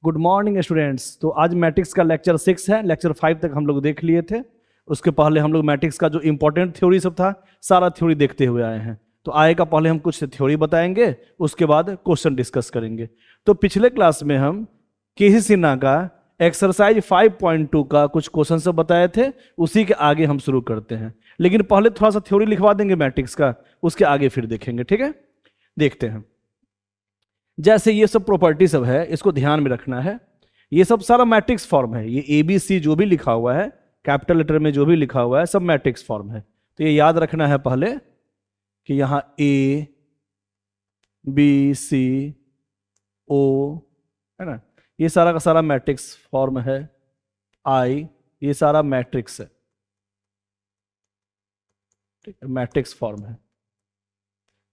Good morning students. तो आज matrix का लेक्चर 6 है। लेक्चर 5 तक हम लोग देख लिए थे। उसके पहले हम लोग मैट्रिक्स का जो इंपॉर्टेंट थ्योरी सब था सारा थ्योरी देखते हुए आए हैं। तो आए का पहले हम कुछ थ्योरी बताएंगे, उसके बाद क्वेश्चन डिस्कस करेंगे। तो पिछले क्लास में हम केसी सिन्हा का एक्सरसाइज 5.2 का कुछ क्वेश्चन सब बताए थे, उसी के आगे हम शुरू करते हैं। लेकिन पहले थोड़ा सा थ्योरी लिखवा देंगे मैट्रिक्स का, उसके आगे फिर देखेंगे। ठीक है, देखते हैं। जैसे ये सब प्रॉपर्टी सब है, इसको ध्यान में रखना है। ये सब सारा मैट्रिक्स फॉर्म है। ये ABC जो भी लिखा हुआ है, कैपिटल लेटर में जो भी लिखा हुआ है, सब मैट्रिक्स फॉर्म है। तो ये याद रखना है पहले कि यहाँ ABCO है ना, ये सारा का सारा मैट्रिक्स फॉर्म है। I ये सारा मैट्रिक्स है, ठीक है, मैट्रिक्स फॉर्म है।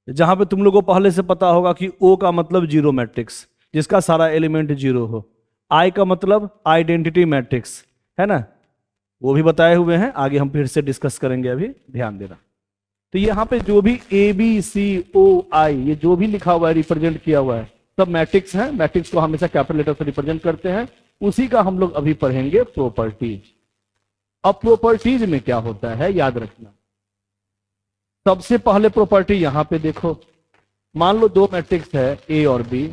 जहां पे तुम लोगों को पहले से पता होगा कि O का मतलब जीरो मैट्रिक्स, जिसका सारा एलिमेंट जीरो हो। I का मतलब आइडेंटिटी मैट्रिक्स है ना, वो भी बताए हुए हैं, आगे हम फिर से डिस्कस करेंगे, अभी ध्यान देना। तो यहाँ पे जो भी ABCOI ये जो भी लिखा हुआ है, रिप्रेजेंट किया हुआ है, सब मैट्रिक्स है। मैट्रिक्स को हमेशा कैपिटल लेटर से रिप्रेजेंट करते हैं। उसी का हम लोग अभी पढ़ेंगे प्रॉपर्टीज। अब प्रॉपर्टीज में क्या होता है याद रखना। सबसे पहले प्रॉपर्टी यहां पे देखो, मान लो दो मैट्रिक्स है A और B,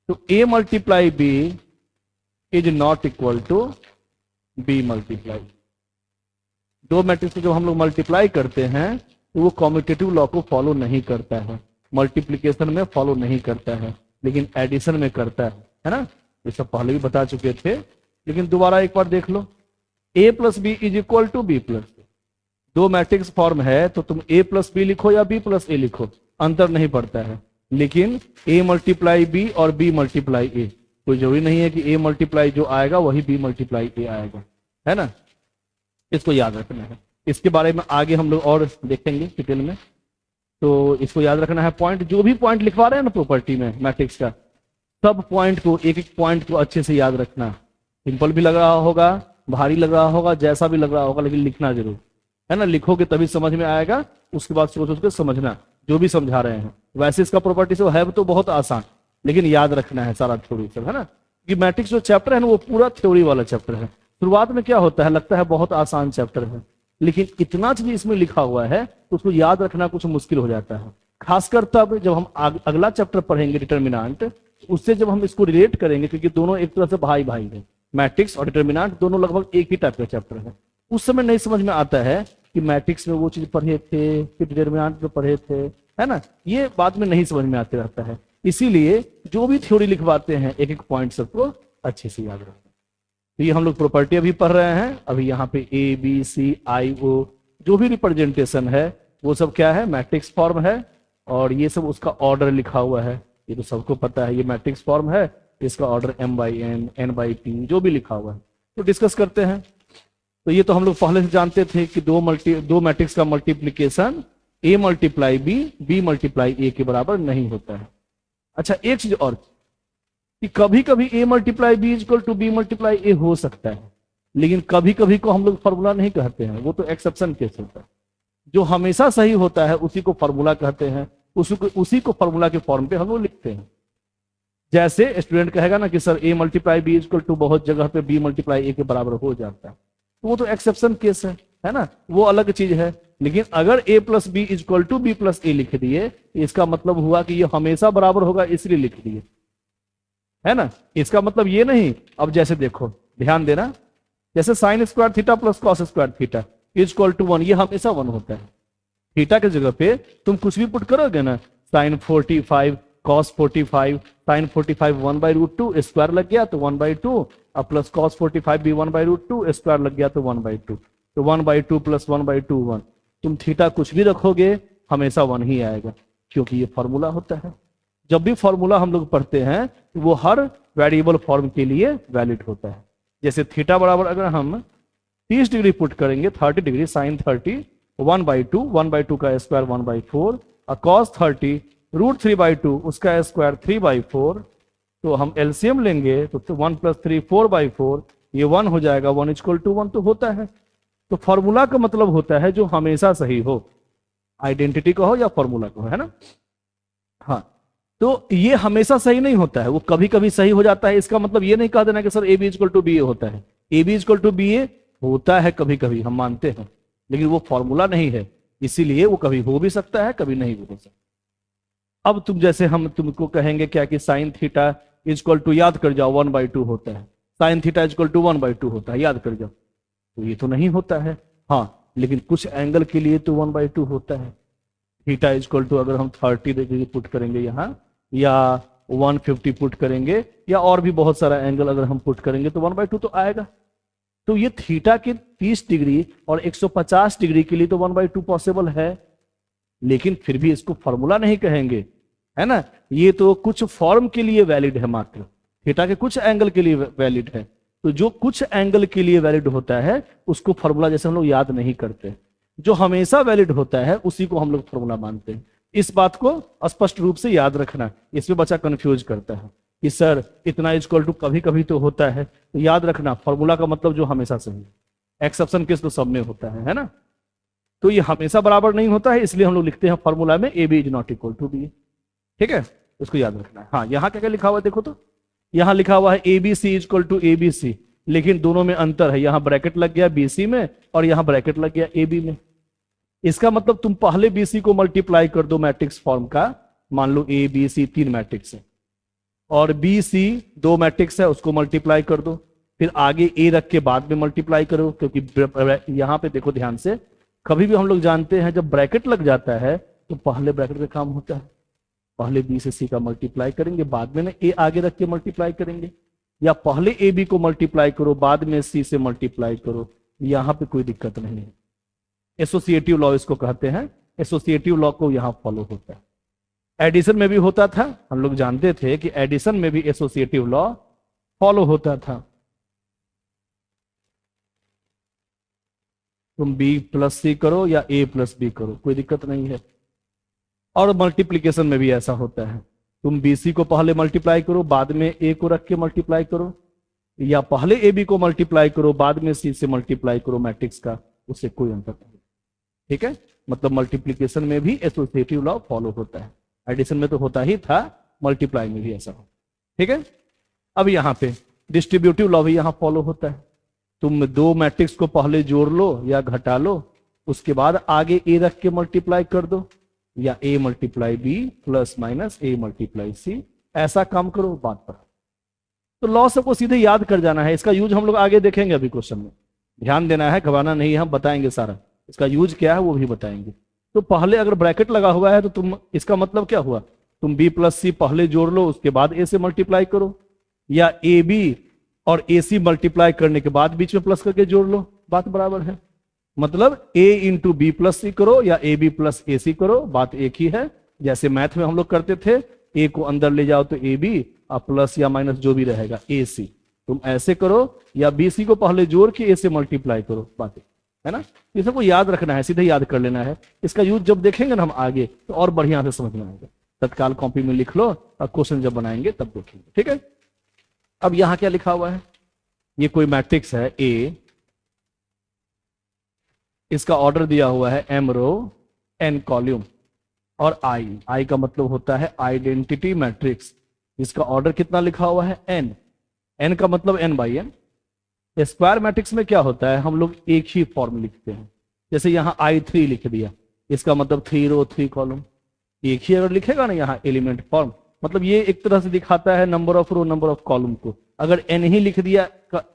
तो A multiply B is not equal to B multiply. दो मैट्रिक्स को जब हम लोग मल्टीप्लाई करते हैं तो वो कॉम्यूटेटिव लॉ को फॉलो नहीं करता है, मल्टीप्लीकेशन में फॉलो नहीं करता है, लेकिन एडिशन में करता है ना। ये सब पहले भी बता चुके थे, लेकिन दोबारा एक बार देख लो। A plus B is equal to B plus. दो मैट्रिक्स फॉर्म है तो तुम A प्लस बी लिखो या B प्लस A लिखो, अंतर नहीं पड़ता है। लेकिन A मल्टीप्लाई B और B मल्टीप्लाई A, कोई जरूरी नहीं है कि A मल्टीप्लाई जो आएगा वही B मल्टीप्लाई A आएगा, है ना। इसको याद रखना है। इसके बारे में आगे हम लोग और देखेंगे डिटेल में। तो इसको याद रखना है। पॉइंट जो भी पॉइंट लिखवा रहे हैं ना प्रॉपर्टी में मैट्रिक्स का, सब पॉइंट को, एक एक पॉइंट को अच्छे से याद रखना। सिंपल भी लग रहा होगा, भारी लग रहा होगा, जैसा भी लग रहा होगा, लेकिन लिखना जरूर है ना। लिखोगे तभी समझ में आएगा, उसके बाद सोच सोच के समझना जो भी समझा रहे हैं। वैसे इसका प्रॉपर्टी से है तो बहुत आसान, लेकिन याद रखना है सारा थ्योरी सब, है ना। कि मैट्रिक्स जो चैप्टर है ना वो पूरा थ्योरी वाला चैप्टर है। शुरुआत में क्या होता है, लगता है बहुत आसान चैप्टर है, लेकिन इतना चीज इसमें लिखा हुआ है तो उसको याद रखना कुछ मुश्किल हो जाता है। खासकर तब जब हम अगला चैप्टर पढ़ेंगे डिटर्मिनेंट, उससे जब हम इसको रिलेट करेंगे, क्योंकि दोनों एक तरह से भाई भाई है। मैट्रिक्स और डिटर्मिनेंट दोनों लगभग एक ही टाइप का चैप्टर है। उस समय नहीं समझ में आता है कि मैट्रिक्स में वो चीज पढ़े थे, फिर डिटर्मिनेंट में पढ़े थे, है ना। ये बाद में नहीं समझ में आते रहता है। इसीलिए जो भी थ्योरी लिखवाते हैं एक एक पॉइंट सबको अच्छे से याद रखना। तो ये हम लोग प्रॉपर्टी अभी पढ़ रहे हैं। अभी यहाँ पे ABCIO जो भी रिप्रेजेंटेशन है वो सब क्या है, मैट्रिक्स फॉर्म है। और ये सब उसका ऑर्डर लिखा हुआ है, ये तो सबको पता है। ये मैट्रिक्स फॉर्म है, इसका ऑर्डर M/N N/P जो भी लिखा हुआ है। तो डिस्कस करते हैं। तो ये तो हम लोग पहले से जानते थे कि दो मैट्रिक्स का multiplication A multiply B B multiply A के बराबर नहीं होता है। अच्छा, एक चीज और कि कभी कभी A multiply B equal to B multiply A हो सकता है, लेकिन कभी कभी को हम लोग फॉर्मूला नहीं कहते हैं, वो तो एक्सेप्शन केस होता है। जो हमेशा सही होता है उसी को फॉर्मूला कहते हैं, उसी को फॉर्मूला के फॉर्म पे हम लोग लिखते हैं। जैसे स्टूडेंट कहेगा ना कि sir A multiply B equal to बहुत जगह पे B मल्टीप्लाई A के बराबर हो जाता है, तो वो तो एक्सेप्शन केस है ना, वो अलग चीज है। लेकिन अगर A plus B equal to B plus A लिख दिए, इसका मतलब हुआ कि ये हमेशा बराबर होगा, इसलिए लिख दिए, है ना। इसका मतलब ये नहीं। अब जैसे देखो, ध्यान देना, जैसे sine square theta plus cos square theta equal to 1, ये हमेशा 1 होता है। थीटा के जगह पे तुम कुछ भी पुट करोगे ना, साइन 45 कॉस 45 साइन 45 1/√2 स्क्वायर लग गया तो 1/2, अब प्लस कॉस 45 भी 1/√2 स्क्वायर लग गया तो 1/2, तो 1/2 प्लस 1/2 1। तुम थीटा कुछ भी रखोगे हमेशा 1 ही आएगा, क्योंकि ये फॉर्मूला होता है। जब भी फॉर्मूला हम लोग पढ़ते हैं तो वो हर वेरिएबल फॉर्म के लिए वैलिड होता है। जैसे थीटा बराबर अगर हम 30 डिग्री पुट करेंगे, 30 डिग्री साइन 30 1/2 का स्क्वायर 1/4 और कॉस 30 √3/2 उसका स्क्वायर 3/4, तो हम एलसीएम लेंगे तो 1 + 3 4/4, ये 1 हो जाएगा। 1 = 1 तो होता है। तो फॉर्मूला का मतलब होता है जो हमेशा सही हो, आइडेंटिटी कहो या फॉर्मूला कहो, है ना। हाँ, तो ये हमेशा सही नहीं होता है, वो कभी कभी सही हो जाता है। इसका मतलब ये नहीं कह देना कि sir A B equal to B A होता है। A B equal to B A होता है कभी कभी, हम मानते हैं, लेकिन वो फॉर्मूला नहीं है, इसीलिए वो कभी हो भी सकता है कभी नहीं भी हो सकता। अब तुम जैसे हम तुमको कहेंगे क्या कि साइन थीटा इक्वल टू, याद कर जाओ, 1/2 होता है, साइन थीटा इक्वल टू 1/2 होता है, याद कर जाओ। तो ये तो नहीं होता है, हाँ, लेकिन कुछ एंगल के लिए तो 1/2 होता है। थीटा इक्वल टू अगर हम 30 डिग्री पुट करेंगे यहाँ, या 150 पुट करेंगे, या और भी बहुत सारा एंगल अगर हम पुट करेंगे तो 1/2 तो आएगा। तो ये थीटा के 30 डिग्री और 150 डिग्री के लिए तो 1/2 पॉसिबल है, लेकिन फिर भी इसको फॉर्मूला नहीं कहेंगे, है ना। ये तो कुछ फॉर्म के लिए वैलिड है, मात्र थीटा के कुछ एंगल के लिए वैलिड है। तो जो कुछ एंगल के लिए वैलिड होता है उसको फॉर्मूला जैसे हम लोग याद नहीं करते, जो हमेशा वैलिड होता है उसी को हम लोग फॉर्मूला मानते हैं। इस बात को स्पष्ट रूप से याद रखना, इसमें बच्चा कंफ्यूज करता है कि सर इतना इक्वल टू कभी कभी तो होता है। तो याद रखना, फॉर्मूला का मतलब जो हमेशा सही है, एक्सेप्शन केस तो सब में होता है ना। तो ये हमेशा बराबर नहीं होता है, इसलिए हम लोग लिखते हैं फॉर्मूला में A B is not equal to B. ठीक है, उसको याद रखना है। हाँ, यहाँ क्या क्या लिखा हुआ है देखो तो, यहाँ लिखा हुआ है A B C equal to A B C, लेकिन दोनों में अंतर है, यहाँ ब्रैकेट लग गया बी सी में और यहाँ ब्रैकेट लग गया ए बी में। इसका मतलब तुम पहले बी सी को मल्टीप्लाई कर दो मैट्रिक्स फॉर्म का, मान लो ए बी सी 3 मैट्रिक्स है और बी सी 2 मैट्रिक्स है, उसको मल्टीप्लाई कर दो, फिर आगे ए रख के बाद में मल्टीप्लाई करो, क्योंकि यहाँ पे देखो ध्यान से, कभी भी हम लोग जानते हैं जब ब्रैकेट लग जाता है तो पहले ब्रैकेट पे काम होता है, पहले बी से सी का मल्टीप्लाई करेंगे, बाद में ए आगे रख के मल्टीप्लाई करेंगे, या पहले ए बी को मल्टीप्लाई करो बाद में सी से मल्टीप्लाई करो, यहाँ पे कोई दिक्कत नहीं है। एसोसिएटिव लॉ इसको कहते हैं, एसोसिएटिव लॉ को यहाँ फॉलो होता है। एडिशन में भी होता था, हम लोग जानते थे कि एडिशन में भी एसोसिएटिव लॉ फॉलो होता था। तुम बी प्लस सी करो या ए प्लस बी करो, कोई दिक्कत नहीं है। और मल्टीप्लीकेशन में भी ऐसा होता है, तुम बी सी को पहले मल्टीप्लाई करो बाद में ए को रख के मल्टीप्लाई करो, या पहले ए बी को मल्टीप्लाई करो बाद में सी से मल्टीप्लाई करो मैट्रिक्स का, उससे कोई अंतर नहीं। ठीक है, मतलब मल्टीप्लीकेशन में भी एसोसिएटिव लॉ फॉलो होता है, एडिशन में तो होता ही था, मल्टीप्लाई में भी ऐसा हो। ठीक है, अब यहाँ पे डिस्ट्रीब्यूटिव लॉ भी यहाँ फॉलो होता है। तुम 2 मैट्रिक्स को पहले जोड़ लो या घटा लो, उसके बाद आगे ए रख के मल्टीप्लाई कर दो, या ए multiply B plus minus A multiply C, ऐसा काम करो बात पर। तो लॉ सबको सीधे याद कर जाना है, इसका यूज हम लोग आगे देखेंगे, अभी क्वेश्चन में ध्यान देना है, घबराना नहीं है, हम बताएंगे सारा इसका यूज क्या है वो भी बताएंगे। तो पहले अगर ब्रैकेट लगा हुआ है तो तुम, इसका मतलब क्या हुआ, तुम बी प्लस सी पहले जोड़ लो उसके बाद ए से मल्टीप्लाई करो, या ए बी और ए सी मल्टीप्लाई करने के बाद बीच में प्लस करके जोड़ लो, बात बराबर है। मतलब ए इंटू बी प्लस सी करो या ए बी प्लस ए सी करो, बात एक ही है। जैसे मैथ में हम लोग करते थे, ए को अंदर ले जाओ तो ए बी और प्लस या माइनस जो भी रहेगा ए सी, तुम ऐसे करो, या बी सी को पहले जोड़ के ए से मल्टीप्लाई करो, बात है ना। ये सबको याद रखना है, सीधे याद कर लेना है। इसका यूज जब देखेंगे ना हम आगे तो और बढ़िया से समझ में आएगा। तत्काल कॉपी में लिख लो और क्वेश्चन जब बनाएंगे तब देखेंगे। ठीक है, अब यहां क्या लिखा हुआ है, ये कोई मैट्रिक्स है ए, इसका ऑर्डर दिया हुआ है m रो n कॉलम और i का मतलब होता है आइडेंटिटी मैट्रिक्स, इसका ऑर्डर कितना लिखा हुआ है n का मतलब n/n। स्क्वायर मैट्रिक्स में क्या होता है, हम लोग एक ही फॉर्म लिखते हैं, जैसे यहाँ I3 लिख दिया, इसका मतलब 3 रो 3 कॉलम, एक ही अगर लिखेगा ना यहाँ एलिमेंट फॉर्म, मतलब ये एक तरह से दिखाता है number of row number of column को। अगर n ही लिख दिया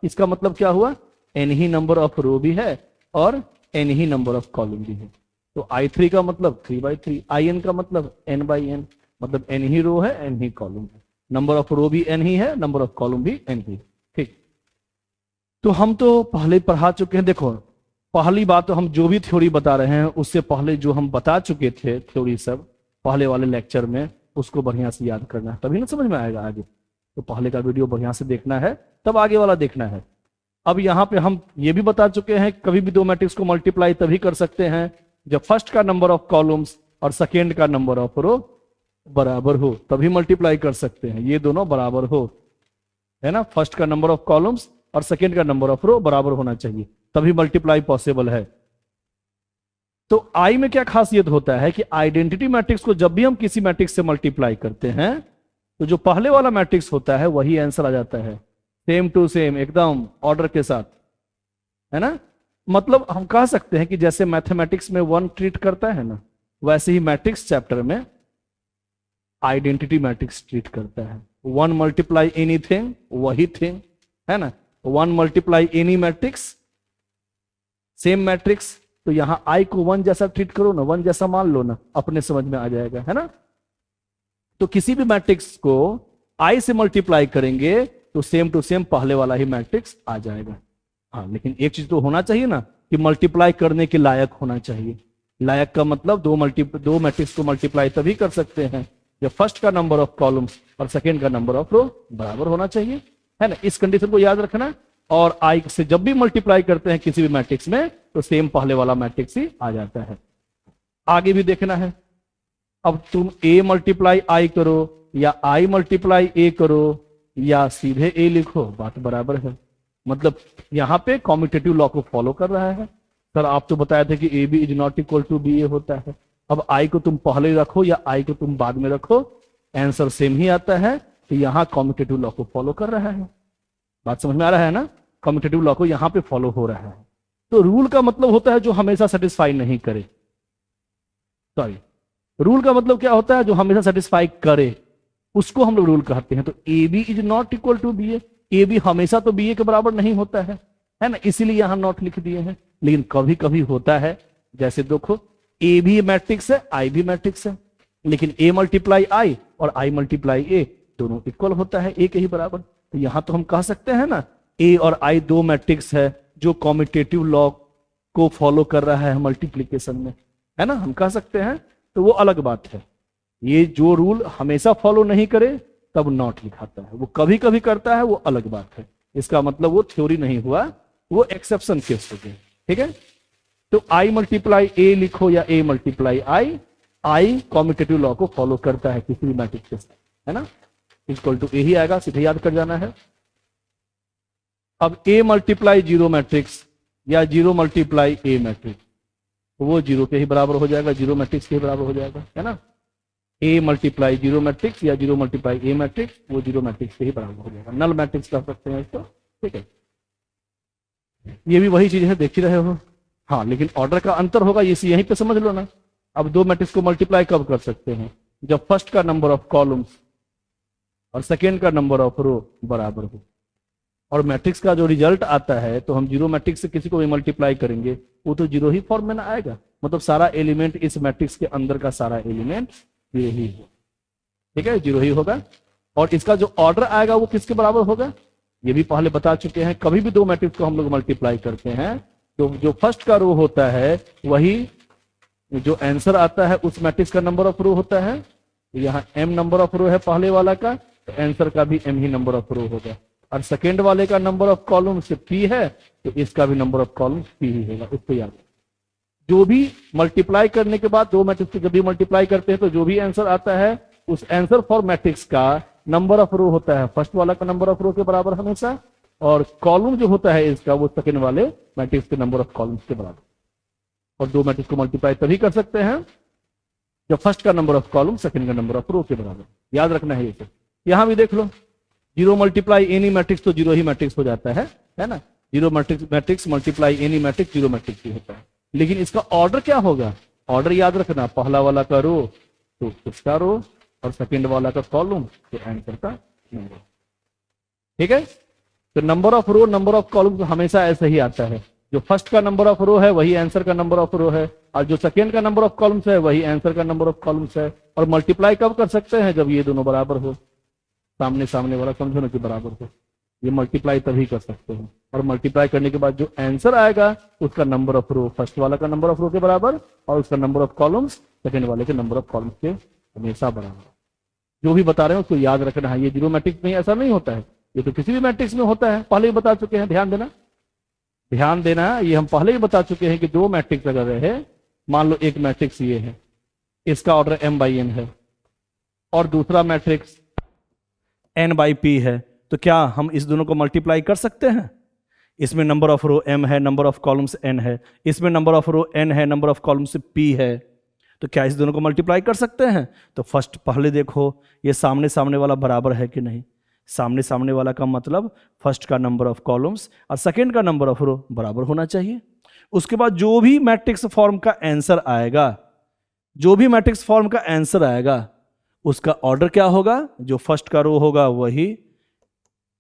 इसका मतलब क्या हुआ, n ही नंबर ऑफ रो भी है और n he number of column भी है। तो I3 का मतलब 3/3, In का मतलब n/n, मतलब n ही रो है n ही कॉलम है, नंबर ऑफ रो भी n ही है, नंबर ऑफ कॉलम भी n ही। ठीक, तो हम तो पहले पढ़ा चुके हैं। देखो पहली बात तो हम जो भी थ्योरी बता रहे हैं उससे पहले जो हम बता चुके थे थ्योरी सब पहले वाले लेक्चर में, उसको बढ़िया से याद करना है, तभी ना समझ में आएगा आगे। तो पहले का वीडियो बढ़िया से देखना है, तब आगे वाला देखना है। अब यहाँ पे हम ये भी बता चुके हैं कभी भी 2 मैट्रिक्स को मल्टीप्लाई तभी कर सकते हैं जब फर्स्ट का नंबर ऑफ कॉलम्स और सेकेंड का नंबर ऑफ रो बराबर हो, तभी मल्टीप्लाई कर सकते हैं, ये दोनों बराबर हो, है ना। फर्स्ट का नंबर ऑफ कॉलम्स और सेकेंड का नंबर ऑफ रो बराबर होना चाहिए, तभी मल्टीप्लाई पॉसिबल है। तो आई में क्या खासियत होता है कि आइडेंटिटी मैट्रिक्स को जब भी हम किसी मैट्रिक्स से मल्टीप्लाई करते हैं तो जो पहले वाला मैट्रिक्स होता है वही आंसर आ जाता है, सेम टू सेम, एकदम ऑर्डर के साथ, है ना। मतलब हम कह सकते हैं कि जैसे मैथमेटिक्स में वन ट्रीट करता है ना, वैसे ही मैट्रिक्स चैप्टर में आइडेंटिटी मैट्रिक्स ट्रीट करता है। वन मल्टीप्लाई एनीथिंग वही थिंग, है ना। One multiply any matrix same matrix. तो यहां आई को वन जैसा ट्रीट करो ना, वन जैसा मान लो ना, अपने समझ में आ जाएगा, है ना। तो किसी भी मैट्रिक्स को आई से मल्टीप्लाई करेंगे तो सेम टू सेम पहले वाला ही मैट्रिक्स आ जाएगा। हाँ, लेकिन एक चीज तो होना चाहिए ना कि मल्टीप्लाई करने के लायक होना चाहिए। लायक का मतलब दो मैट्रिक्स को मल्टीप्लाई तभी कर सकते हैं जब फर्स्ट का नंबर ऑफ कॉलम्स और सेकेंड का नंबर ऑफ रो बराबर होना चाहिए, है ना। इस कंडीशन को याद रखना। और आई से जब भी मल्टीप्लाई करते हैं किसी भी मैट्रिक्स में तो सेम पहले वाला मैट्रिक्स ही आ जाता है। आगे भी देखना है। अब तुम ए मल्टीप्लाई आई करो या आई मल्टीप्लाई ए करो या सीधे ए लिखो, बात बराबर है। मतलब यहां पे कॉम्यूटेटिव लॉ को फॉलो कर रहा है। सर आप तो बताए थे कि A B is not equal to B A होता है। अब आई को तुम पहले रखो या आई को तुम बाद में रखो, आंसर सेम ही आता है। तो यहां कॉम्यूटेटिव लॉ को फॉलो कर रहा है। बात समझ में आ रहा है ना, कॉम्यूटेटिव लॉ को यहां पे फॉलो हो रहा है। तो रूल का मतलब होता है जो हमेशा सेटिस्फाई नहीं करे, सॉरी, रूल का मतलब क्या होता है, जो हमेशा सेटिस्फाई करे, उसको हम लोग रूल कहते हैं। तो A B is not equal to B A B हमेशा तो बी ए के बराबर नहीं होता है ना, इसीलिए यहां नॉट लिख दिए हैं। लेकिन कभी कभी होता है, जैसे देखो ए भी मैट्रिक्स है आई भी मैट्रिक्स है, लेकिन ए मल्टीप्लाई आई और आई मल्टीप्लाई ए दोनों इक्वल होता है, ए के ही बराबर। तो यहां तो हम कह सकते हैं ना ए और आई दो मैट्रिक्स है जो कॉम्यूटेटिव लॉ को फॉलो कर रहा है मल्टीप्लीकेशन में, है ना, हम कह सकते हैं। तो वो अलग बात है। ये जो रूल हमेशा फॉलो नहीं करे तब नॉट लिखाता है, वो कभी कभी करता है, वो अलग बात है। इसका मतलब वो थ्योरी नहीं हुआ, वो एक्सेप्शन केस हो गए, ठीक है। तो आई मल्टीप्लाई ए लिखो या A multiply I commutative law को फॉलो करता है किसी भी मैट्रिक्स के साथ, है ना। इक्वल टू ए ही आएगा, सीधे याद कर जाना है। अब ए मल्टीप्लाई जीरो मैट्रिक्स या जीरो मल्टीप्लाई ए मैट्रिक्स, वो जीरो के ही बराबर हो जाएगा, जीरो मैट्रिक्स के ही बराबर हो जाएगा, है ना। ए मल्टीप्लाई जीरो मैट्रिक्स या जीरो मल्टीप्लाई ए मैट्रिक्स, वो जीरो मैट्रिक्स के ही बराबर हो जाएगा। नल मैट्रिक्स कह सकते हैं इसको, ठीक है। ये भी वही चीज है, देख ही रहे हो। हाँ, लेकिन ऑर्डर का अंतर होगा, इसी यहीं पे समझ लो ना। अब दो मैट्रिक्स को मल्टीप्लाई कब कर सकते हैं, जब फर्स्ट का नंबर ऑफ कॉलम्स और सेकेंड का नंबर ऑफ रो बराबर हो। और मैट्रिक्स का जो रिजल्ट आता है, तो हम जीरो मैट्रिक्स से किसी को भी मल्टीप्लाई करेंगे वो तो जीरो ही फॉर्म में ना आएगा। मतलब सारा एलिमेंट इस मैट्रिक्स के अंदर का सारा एलिमेंट जीरो ही है, ठीक है, जीरो ही होगा। और इसका जो ऑर्डर आएगा वो किसके बराबर होगा, ये भी पहले बता चुके हैं। कभी भी दो मैट्रिक्स को हम लोग मल्टीप्लाई करते हैं तो जो फर्स्ट का रो होता है वही जो आंसर आता है उस मैट्रिक्स का नंबर ऑफ रो होता है। यहाँ एम नंबर ऑफ रो है पहले वाला का, तो आंसर का भी एम ही नंबर ऑफ रो होगा। और सेकेंड वाले का नंबर ऑफ कॉलम से पी है, तो इसका भी नंबर ऑफ कॉलम पी ही होगा। इसको याद, जो भी मल्टीप्लाई करने के बाद दो मैट्रिक्स को जब भी मल्टीप्लाई करते हैं तो जो भी आंसर आता है उस आंसर फॉर मैट्रिक्स का नंबर ऑफ रो होता है फर्स्ट वाला का नंबर ऑफ रो के बराबर हमेशा, और कॉलम जो होता है इसका वो सेकेंड वाले मैट्रिक्स के नंबर ऑफ कॉलम्स के बराबर। और दो मैट्रिक्स को मल्टीप्लाई तभी कर सकते हैं जब फर्स्ट का नंबर ऑफ कॉलम सेकेंड का नंबर ऑफ रो के बराबर। याद रखना है ये सब। यहां भी देख लो, जीरो मल्टीप्लाई एनी मैट्रिक्स तो जीरो ही मैट्रिक्स हो जाता है ना। Zero matrix multiply any matrix zero matrix ही होता है। लेकिन इसका ऑर्डर क्या होगा, ऑर्डर याद रखना, पहला वाला का रो तो उसका रो और सेकेंड वाला का कॉलम तो आंसर का नंबर, ठीक है। तो number of row number of column तो हमेशा ऐसा ही आता है, जो फर्स्ट का नंबर ऑफ रो है वही आंसर का नंबर ऑफ रो है, और जो सेकेंड का नंबर ऑफ कॉलम्स है वही आंसर का नंबर ऑफ कॉलम्स है। और मल्टीप्लाई कब कर सकते हैं, जब ये दोनों बराबर हो, सामने सामने वाला समझो ना कि बराबर हो, ये मल्टीप्लाई तभी कर सकते हैं। और मल्टीप्लाई करने के बाद जो आंसर आएगा उसका नंबर ऑफ रो फर्स्ट वाला का नंबर ऑफ रो के बराबर, और उसका नंबर ऑफ कॉलम्स सेकेंड वाले के नंबर ऑफ कॉलम्स के हमेशा बराबर। जो भी बता रहे हैं उसको याद रखना है। ये जीरो मैट्रिक्स में ऐसा नहीं होता है, ये तो किसी भी मैट्रिक्स में होता है, पहले ही बता चुके हैं। ध्यान देना, ध्यान देना, ये हम पहले ही बता चुके हैं कि दो मैट्रिक्स अगर रहे, मान लो एक मैट्रिक्स ये है, इसका ऑर्डर m बाई n है, और दूसरा मैट्रिक्स n बाई p है, तो क्या हम इस दोनों को मल्टीप्लाई कर सकते हैं? इसमें नंबर ऑफ रो m है, नंबर ऑफ कॉलम्स n है, इसमें नंबर ऑफ रो n है, नंबर ऑफ कॉलम्स p है, तो क्या इस दोनों को मल्टीप्लाई कर सकते हैं? तो फर्स्ट पहले देखो ये सामने सामने वाला बराबर है कि नहीं। सामने सामने वाला का मतलब फर्स्ट का नंबर ऑफ कॉलम्स और सेकंड का नंबर ऑफ रो बराबर होना चाहिए। उसके बाद जो भी मैट्रिक्स फॉर्म का आंसर आएगा, जो भी मैट्रिक्स फॉर्म का आंसर आएगा उसका ऑर्डर क्या होगा? जो फर्स्ट का रो होगा वही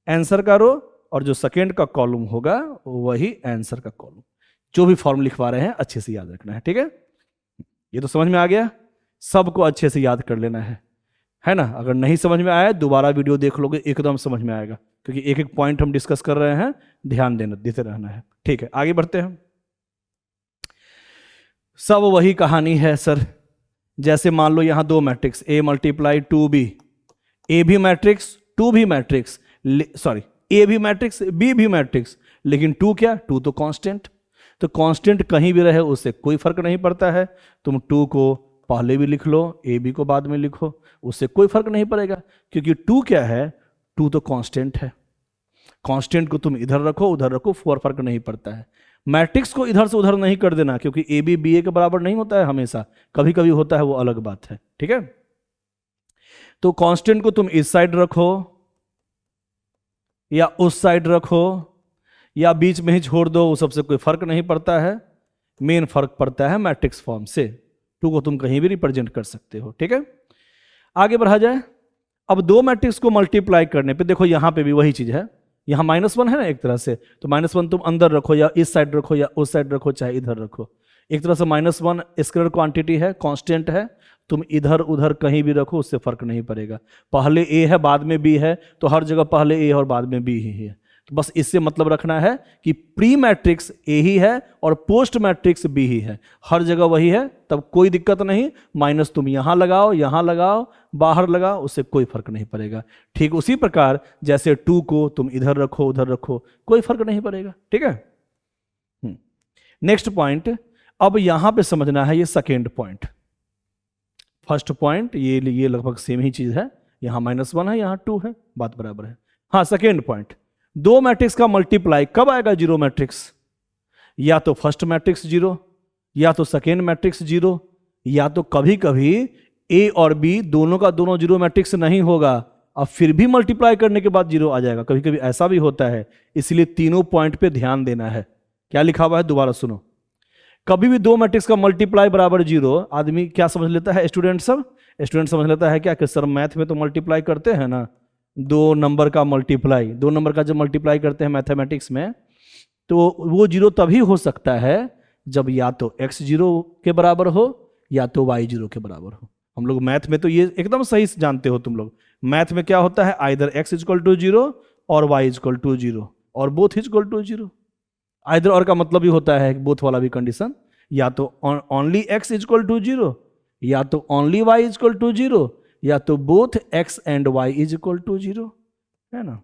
आंसर का रो, और जो सेकंड का कॉलम होगा वही आंसर का कॉलम। जो भी फॉर्म लिखवा रहे हैं अच्छे से याद रखना है, ठीक है? ये तो समझ में आ गया, सबको अच्छे से याद कर लेना है ना? अगर नहीं समझ में आया दोबारा वीडियो देख लोगे, एकदम समझ में आएगा, क्योंकि एक एक पॉइंट हम डिस्कस कर रहे हैं, ध्यान देते रहना है। ठीक है, आगे बढ़ते हैं। सब वही कहानी है सर। जैसे मान लो यहां दो मैट्रिक्स A मल्टीप्लाई 2B, ए भी मैट्रिक्स 2 भी मैट्रिक्स, सॉरी ए भी मैट्रिक्स B भी मैट्रिक्स, लेकिन 2 क्या? 2 तो कांस्टेंट। तो कांस्टेंट कहीं भी रहे उससे कोई फर्क नहीं पड़ता है। तुम 2 को पहले भी लिख लो, AB को बाद में लिखो, उससे कोई फर्क नहीं पड़ेगा, क्योंकि 2 क्या है? 2 तो कांस्टेंट है। कांस्टेंट को तुम इधर रखो उधर रखो, फर्क नहीं पड़ता है। मैट्रिक्स को इधर से उधर नहीं कर देना, क्योंकि AB BA के बराबर नहीं होता है हमेशा, कभी कभी होता है, वो अलग बात है, ठीक है? तो कांस्टेंट को तुम इस साइड रखो या उस साइड रखो या बीच में ही छोड़ दो, वो सबसे कोई फर्क नहीं पड़ता है। मेन फर्क पड़ता है मैट्रिक्स फॉर्म से। 2 को तुम कहीं भी रिप्रेजेंट कर सकते हो, ठीक है? आगे बढ़ा जाए। अब दो मैट्रिक्स को मल्टीप्लाई करने पे देखो यहां पे भी वही चीज है, यहां -1 है ना एक तरह से, तो -1 तुम अंदर रखो या इस साइड रखो या उस साइड रखो, चाहे इधर रखो, एक तरह से -1 स्क्वायर क्वांटिटी है, कांस्टेंट है, तुम इधर उधर कहीं भी रखो उससे फर्क नहीं पड़ेगा। पहले A है बाद में B है, तो हर जगह पहले A और बाद में B ही है। तो बस इससे मतलब रखना है कि प्री मैट्रिक्स A ही है और पोस्ट मैट्रिक्स B ही है, हर जगह वही है, तब कोई दिक्कत नहीं। माइनस तुम यहां लगाओ, बाहर लगाओ, उससे कोई फर्क नहीं पड़ेगा। ठीक उसी प्रकार जैसे 2 को तुम इधर रखो उधर रखो, कोई फर्क नहीं पड़ेगा, ठीक है? नेक्स्ट पॉइंट, अब यहां पे समझना है ये सेकेंड पॉइंट। फर्स्ट पॉइंट ये लगभग सेम ही चीज है, यहां -1 है यहां 2 है, बात बराबर है। हाँ, सेकेंड पॉइंट, दो मैट्रिक्स का मल्टीप्लाई कब आएगा? जीरो मैट्रिक्स, या तो फर्स्ट मैट्रिक्स जीरो, या तो सेकेंड मैट्रिक्स जीरो, या तो कभी कभी A और B दोनों का दोनों जीरो मैट्रिक्स नहीं होगा, अब फिर भी मल्टीप्लाई करने के बाद जीरो आ जाएगा, कभी कभी ऐसा भी होता है। इसलिए तीनों पॉइंट पे ध्यान देना है। क्या लिखा हुआ है दोबारा सुनो। कभी भी दो मैट्रिक्स का मल्टीप्लाई बराबर जीरो, आदमी क्या समझ लेता है? स्टूडेंट समझ लेता है क्या कि सर मैथ में तो मल्टीप्लाई करते हैं ना, दो नंबर का मल्टीप्लाई, दो नंबर का जब मल्टीप्लाई करते हैं मैथमेटिक्स में, तो वो जीरो तभी हो सकता है जब या तो x जीरो के बराबर हो या तो y जीरो के बराबर हो। हम लोग मैथ में तो ये एकदम सही जानते हो तुम लोग, मैथ में क्या होता है? Either x equal to zero और y इक्वल टू जीरो और both equal to zero. Either और का मतलब ही होता है बोथ वाला भी कंडीशन, या तो only x equal to zero, या तो only y equal to zero, या तो both x and y is equal to zero, है ना?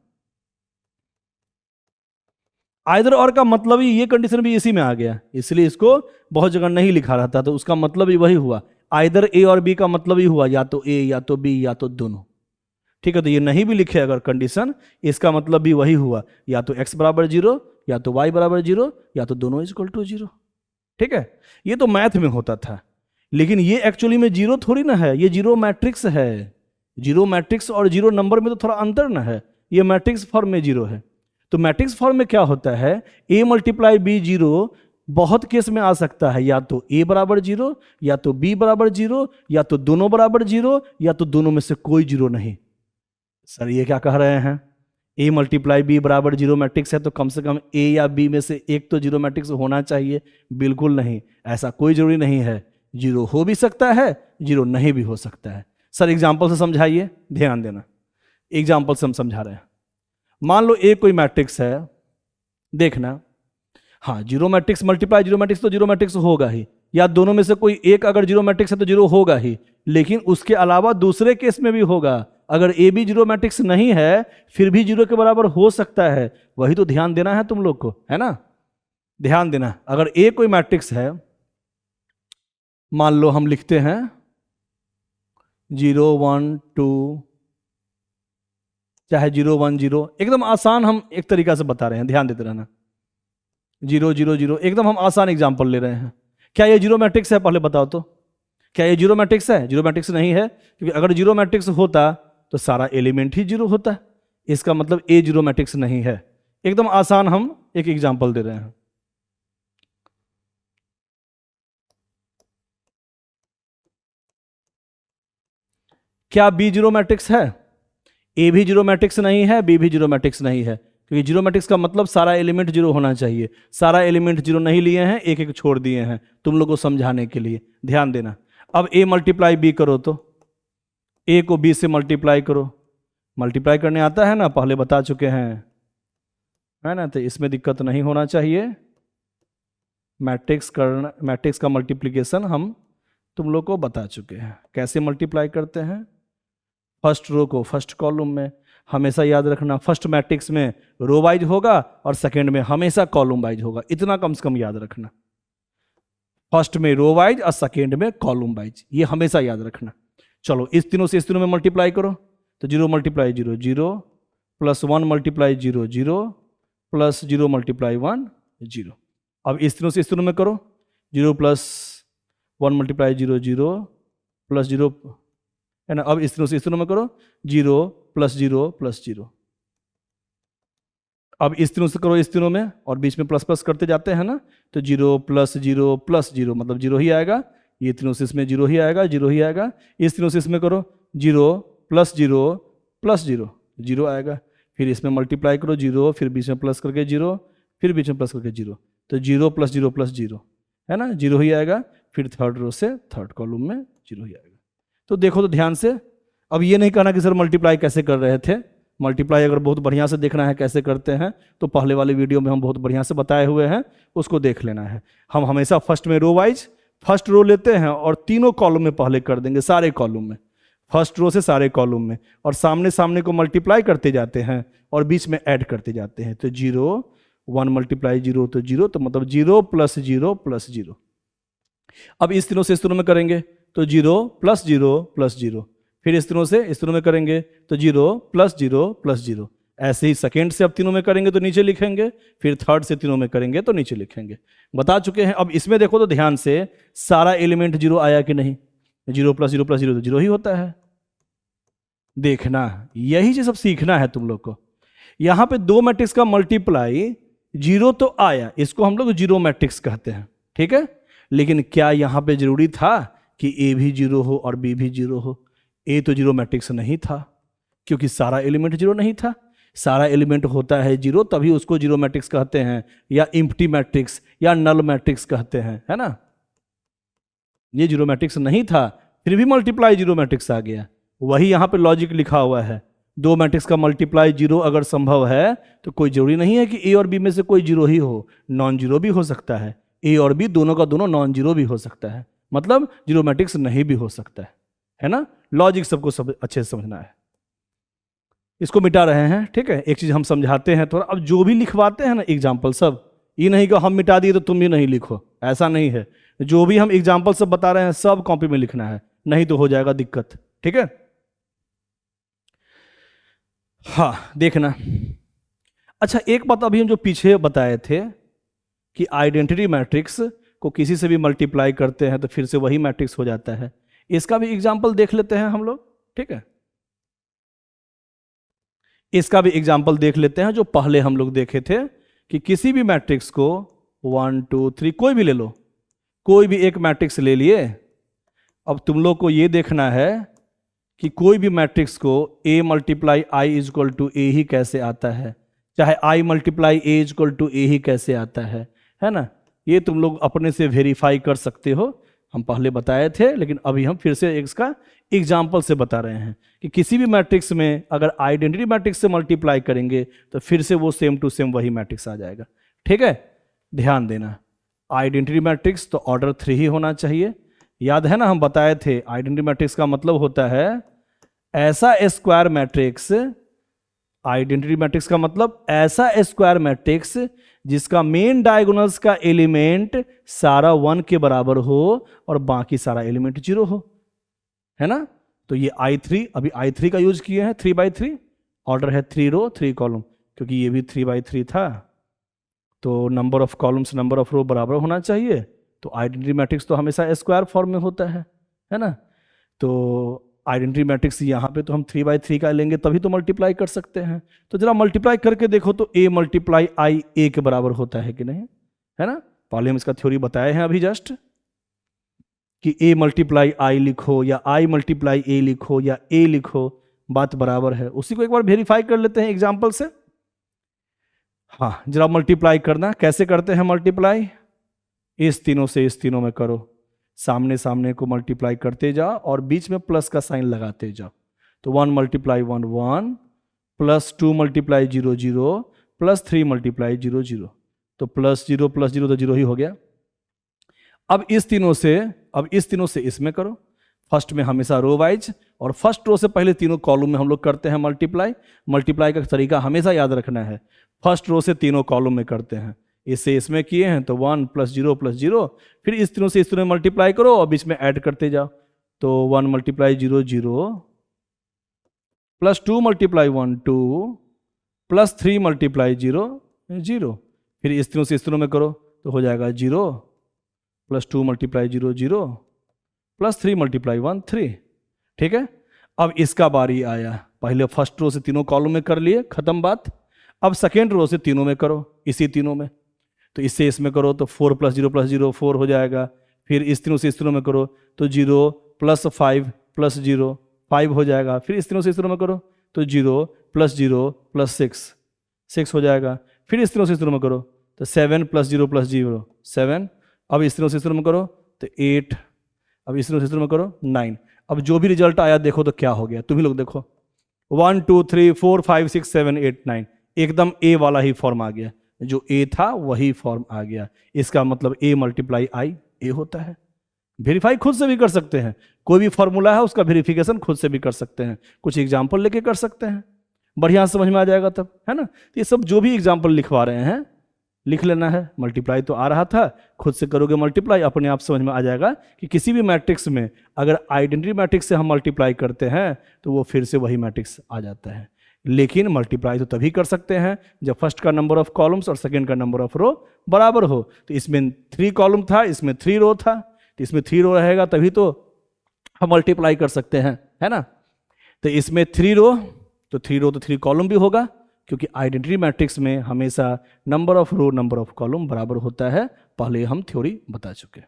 आइदर और का मतलब ही, ये कंडीशन भी इसी में आ गया, इसलिए इसको बहुत जगह नहीं लिखा रहता, तो उसका मतलब ही वही हुआ। आइदर A और B का मतलब ही हुआ या तो A या तो B या तो दोनों, ठीक है? तो ये नहीं भी लिखे अगर कंडीशन, इसका मतलब भी वही हुआ, या तो x बराबर जीरो, या तो y बराबर जीरो, या तो दोनों इक्वल टू जीरो, ठीक है? ये तो मैथ में होता था, लेकिन ये एक्चुअली में जीरो थोड़ी ना है, ये जीरो मैट्रिक्स है। जीरो मैट्रिक्स और जीरो नंबर में तो थोड़ा अंतर ना है, ये मैट्रिक्स फॉर्म में जीरो है। तो मैट्रिक्स फॉर्म में क्या होता है? A मल्टीप्लाई B जीरो बहुत केस में आ सकता है, या तो A बराबर जीरो, या तो B बराबर जीरो, या तो दोनों बराबर जीरो, या तो दोनों में से कोई जीरो नहीं। सर ये क्या कह रहे हैं? A मल्टीप्लाई B बराबर जीरो मैट्रिक्स है तो कम से कम A या B में से एक तो जीरो मैट्रिक्स होना चाहिए। बिल्कुल नहीं, ऐसा कोई जरूरी नहीं है, जीरो हो भी सकता है, जीरो नहीं भी हो सकता है। सर एग्जाम्पल से समझाइए, ध्यान देना, एग्जाम्पल से हम समझा रहे हैं। मान लो एक कोई मैट्रिक्स है, देखना, हाँ zero matrix multiply zero matrix तो जीरो मैट्रिक्स होगा ही, या दोनों में से कोई एक अगर जीरो मैट्रिक्स है तो जीरो होगा ही, लेकिन उसके अलावा दूसरे केस में भी होगा। अगर ए बी जीरो मैट्रिक्स नहीं है फिर भी जीरो के बराबर हो सकता है, वही तो ध्यान देना है तुम लोग को, है ना? ध्यान देना, अगर ए कोई मैट्रिक्स है, मान लो हम लिखते हैं 0 1 2, चाहे 0 1 0, एकदम आसान हम एक तरीका से बता रहे हैं, ध्यान देते रहना। जीरो जीरो जीरो, एकदम हम आसान एग्जाम्पल ले रहे हैं। क्या ये जीरो मैट्रिक्स है, पहले बताओ तो। क्या ये जीरो मैट्रिक्स है? जीरो मैट्रिक्स नहीं है, क्योंकि अगर जीरो मैट्रिक्स होता तो सारा एलिमेंट ही जीरो होता। इसका मतलब ए जीरो मैट्रिक्स नहीं है। एकदम आसान हम एक एग्जाम्पल दे रहे हैं। क्या बी जीरो मैट्रिक्स है? ए भी जीरो मैट्रिक्स नहीं है, बी भी जीरो मैट्रिक्स नहीं है, क्योंकि जीरो मैट्रिक्स का मतलब सारा एलिमेंट जीरो होना चाहिए। सारा एलिमेंट जीरो नहीं लिए हैं, एक एक छोड़ दिए हैं तुम लोगों को समझाने के लिए, ध्यान देना। अब ए मल्टीप्लाई बी करो तो ए को बी से मल्टीप्लाई करो। मल्टीप्लाई करने आता है ना, पहले बता चुके हैं, है ना, तो इसमें दिक्कत नहीं होना चाहिए। मैट्रिक्स का मल्टीप्लिकेशन हम तुम लोग को बता चुके हैं, कैसे मल्टीप्लाई करते हैं। फर्स्ट रो को फर्स्ट कॉलम में, हमेशा याद रखना फर्स्ट मैट्रिक्स में रो वाइज होगा और सेकेंड में हमेशा कॉलम वाइज होगा, इतना कम से कम याद रखना। फर्स्ट में रो वाइज और सेकेंड में कॉलम वाइज, ये हमेशा याद रखना। चलो इस तीनों से इस तीनों में मल्टीप्लाई करो, तो zero multiply zero zero, plus one multiply zero zero, plus zero multiply one zero. अब इस तीनों से इस तीनों में करो, zero plus one multiply zero zero, plus zero, है ना। अब इस तीनों से इस तीनों में करो, zero plus zero plus zero. अब इस तीनों से करो इस तीनों में, और बीच में प्लस प्लस करते जाते हैं ना, तो zero plus zero plus zero, मतलब जीरो ही आएगा। ये तीनों से इसमें जीरो ही आएगा, जीरो ही आएगा। इस तीनों से इसमें करो, zero plus zero plus zero, zero आएगा। फिर इसमें मल्टीप्लाई करो जीरो, फिर बीच में प्लस करके जीरो, फिर बीच में प्लस करके जीरो, तो जीरो प्लस जीरो, है ना, जीरो ही आएगा। फिर थर्ड रो से थर्ड कॉलम में जीरो ही आएगा। तो देखो तो ध्यान से, अब ये नहीं कहना कि सर मल्टीप्लाई कैसे कर रहे थे। मल्टीप्लाई अगर बहुत बढ़िया से देखना है कैसे करते हैं, तो पहले वाले वीडियो में हम बहुत बढ़िया से बताए हुए हैं, उसको देख लेना है। हम हमेशा फर्स्ट में रो वाइज फर्स्ट रो लेते हैं और तीनों कॉलम में पहले कर देंगे, सारे कॉलम में, फर्स्ट रो से सारे कॉलम में, और सामने सामने को मल्टीप्लाई करते जाते हैं और बीच में ऐड करते जाते हैं। तो जीरो, वन मल्टीप्लाई जीरो तो जीरो, तो मतलब zero plus zero plus zero. अब इस तीनों से इस तीनों में करेंगे तो zero plus zero plus zero, फिर इस तीनों से इस तीनों में करेंगे तो zero plus zero plus zero. ऐसे ही सेकेंड से अब तीनों में करेंगे तो नीचे लिखेंगे, फिर थर्ड से तीनों में करेंगे तो नीचे लिखेंगे, बता चुके हैं। अब इसमें देखो तो ध्यान से, सारा एलिमेंट जीरो आया कि नहीं? Zero plus zero plus zero तो जीरो ही होता है। देखना, यही चीज सब सीखना है तुम लोग को। यहां पे दो मैट्रिक्स का मल्टीप्लाई जीरो तो आया, इसको हम लोग जीरो मैट्रिक्स कहते हैं, ठीक है। लेकिन क्या यहां पे जरूरी था कि ए भी जीरो हो और बी भी जीरो हो? ए तो जीरो मैट्रिक्स नहीं था, क्योंकि सारा एलिमेंट जीरो नहीं था। सारा एलिमेंट होता है जीरो, तभी उसको जीरो मैट्रिक्स कहते हैं, या इम्प्टी मैट्रिक्स या नल मैट्रिक्स कहते हैं, है ना। ये जीरो मैट्रिक्स नहीं था, फिर भी मल्टीप्लाई जीरो मैट्रिक्स आ गया। वही यहां पे लॉजिक लिखा हुआ है, दो मैट्रिक्स का मल्टीप्लाई जीरो अगर संभव है तो कोई जरूरी नहीं है कि ए और बी में से कोई जीरो ही हो, नॉन जीरो भी हो सकता है। ए और बी दोनों का दोनों नॉन जीरो भी हो सकता है, मतलब जीरो मैट्रिक्स नहीं भी हो सकता है ना। लॉजिक सबको सब अच्छे से समझना है। इसको मिटा रहे हैं, ठीक है। एक चीज हम समझाते हैं थोड़ा, अब जो भी लिखवाते हैं ना एग्जाम्पल सब, ये नहीं कि हम मिटा दिए तो तुम भी नहीं लिखो, ऐसा नहीं है। जो भी हम एग्जाम्पल सब बता रहे हैं सब कॉपी में लिखना है, नहीं तो हो जाएगा दिक्कत, ठीक है। हाँ देखना, अच्छा एक बात अभी हम जो पीछे बताए थे कि आइडेंटिटी मैट्रिक्स को किसी से भी मल्टीप्लाई करते हैं तो फिर से वही मैट्रिक्स हो जाता है, इसका भी एग्जाम्पल देख लेते हैं हम लोग, ठीक है। इसका भी एग्जाम्पल देख लेते हैं जो पहले हम लोग देखे थे, कि किसी भी मैट्रिक्स को 1 2 3 कोई भी ले लो, कोई भी एक मैट्रिक्स ले लिए। अब तुम लोग को ये देखना है कि कोई भी मैट्रिक्स को a multiply I is equal to A ही कैसे आता है, चाहे i multiply A is equal to A ही कैसे आता है ना। ये तुम लोग अपने से वेरीफाई कर सकते हो, हम पहले बताए थे, लेकिन अभी हम फिर से इसका एग्जाम्पल से बता रहे हैं कि किसी भी मैट्रिक्स में अगर आइडेंटिटी मैट्रिक्स से मल्टीप्लाई करेंगे तो फिर से वो सेम टू सेम वही मैट्रिक्स आ जाएगा, ठीक है। ध्यान देना, आइडेंटिटी मैट्रिक्स तो ऑर्डर 3 ही होना चाहिए, याद है ना, हम बताए थे आइडेंटिटी मैट्रिक्स का मतलब होता है ऐसा स्क्वायर मैट्रिक्स। आइडेंटिटी मैट्रिक्स का मतलब ऐसा स्क्वायर मैट्रिक्स जिसका मेन डायगोनल्स का एलिमेंट सारा 1 के बराबर हो और बाकी सारा एलिमेंट 0 हो, है ना। तो ये I3, अभी I3 का यूज किए हैं, 3 by 3 ऑर्डर है, 3 रो 3 कॉलम, क्योंकि ये भी 3 by 3 था। तो number of columns number of row बराबर होना चाहिए। तो आइडेंटिटी मैट्रिक्स तो हमेशा स्क्वायर फॉर्म में होता है ना। तो आइडेंटिटी मैट्रिक्स यहाँ पे तो हम 3/3 का लेंगे तभी तो मल्टीप्लाई कर सकते हैं। तो जरा मल्टीप्लाई करके देखो तो a मल्टीप्लाई आई a के बराबर होता है कि नहीं, है ना। पहले हम इसका थ्योरी बताए हैं अभी जस्ट कि a मल्टीप्लाई आई लिखो या i मल्टीप्लाई a लिखो या a लिखो, बात बराबर है। उसी को एक बार वेरीफाई कर लेते हैं एग्जाम्पल से। हाँ, जरा मल्टीप्लाई करना, कैसे करते हैं मल्टीप्लाई, इस तीनों से इस तीनों में करो, सामने सामने को मल्टीप्लाई करते जाओ और बीच में प्लस का साइन लगाते जाओ। तो 1 multiply 1 1 plus 2 multiply 0 0 plus 3 multiply 0 0, तो प्लस 0 तो 0 ही हो गया। अब इस तीनों से इसमें करो, फर्स्ट में हमेशा रो वाइज, और फर्स्ट रो से पहले तीनों कॉलम में हम लोग करते हैं मल्टीप्लाई का तरीका हमेशा याद रखना है, फर्स्ट रो से तीनों कॉलम में करते हैं। इससे इसमें किए हैं तो 1 + 0 + 0, फिर इस तीनों से इस तीनों में मल्टीप्लाई करो और बीच में ऐड करते जाओ। तो 1 multiply 0 0 plus 2 multiply 1 2 plus 3 multiply 0 0, फिर इस तीनों से इस तीनों में करो तो हो जाएगा 0 प्लस 2 मल्टीप्लाई 0 0 प्लस 3 मल्टीप्लाई 1 3। ठीक है, अब इसका बारी आया, पहले फर्स्ट रो से तीनों कॉलम में कर लिए, खत्म बात। अब सेकेंड रो से तीनों में करो, इसी तीनों में, तो इससे इसमें करो तो 4 + 0 + 0 4 हो जाएगा। फिर इस तीनों से इस तीनों में करो तो 0 + 5 + 0 5 हो जाएगा। फिर इस तीनों से इस तीनों में करो तो 0 + 0 + 6 6 हो जाएगा। फिर इस तीनों से इस तीनों में करो तो 7 + 0 + 0 7। अब इस तीनों से इस तीनों में करो तो 8। अब इस तीनों से इस तीनों में करो 9। अब जो भी रिजल्ट आया देखो तो क्या हो गया, तुम ही लोग देखो, 1 2 3 4 5 6 7 8 9, एकदम ए वाला ही फॉर्म आ गया, जो ए था वही फॉर्म आ गया। इसका मतलब a मल्टीप्लाई आई ए होता है। वेरीफाई खुद से भी कर सकते हैं, कोई भी फॉर्मूला है उसका वेरिफिकेशन खुद से भी कर सकते हैं, कुछ एग्जाम्पल लेके कर सकते हैं, बढ़िया समझ में आ जाएगा तब, है ना। तो ये सब जो भी एग्जाम्पल लिखवा रहे हैं लिख लेना है। मल्टीप्लाई तो आ रहा था, खुद से करोगे मल्टीप्लाई, अपने आप समझ में आ जाएगा कि किसी भी मैट्रिक्स में अगर आइडेंटिटी मैट्रिक्स से हम मल्टीप्लाई करते हैं तो वो फिर से वही मैट्रिक्स आ जाता है। लेकिन मल्टीप्लाई तो तभी कर सकते हैं जब फर्स्ट का नंबर ऑफ कॉलम्स और सेकंड का नंबर ऑफ रो बराबर हो। तो इसमें 3 कॉलम था, इसमें 3 रो था, तो इसमें 3 रो रहेगा तभी तो हम मल्टीप्लाई कर सकते हैं, है ना। तो इसमें 3 रो तो 3 कॉलम भी होगा, क्योंकि आइडेंटिटी मैट्रिक्स में हमेशा number of row number of column बराबर होता है, पहले हम थ्योरी बता चुके हैं।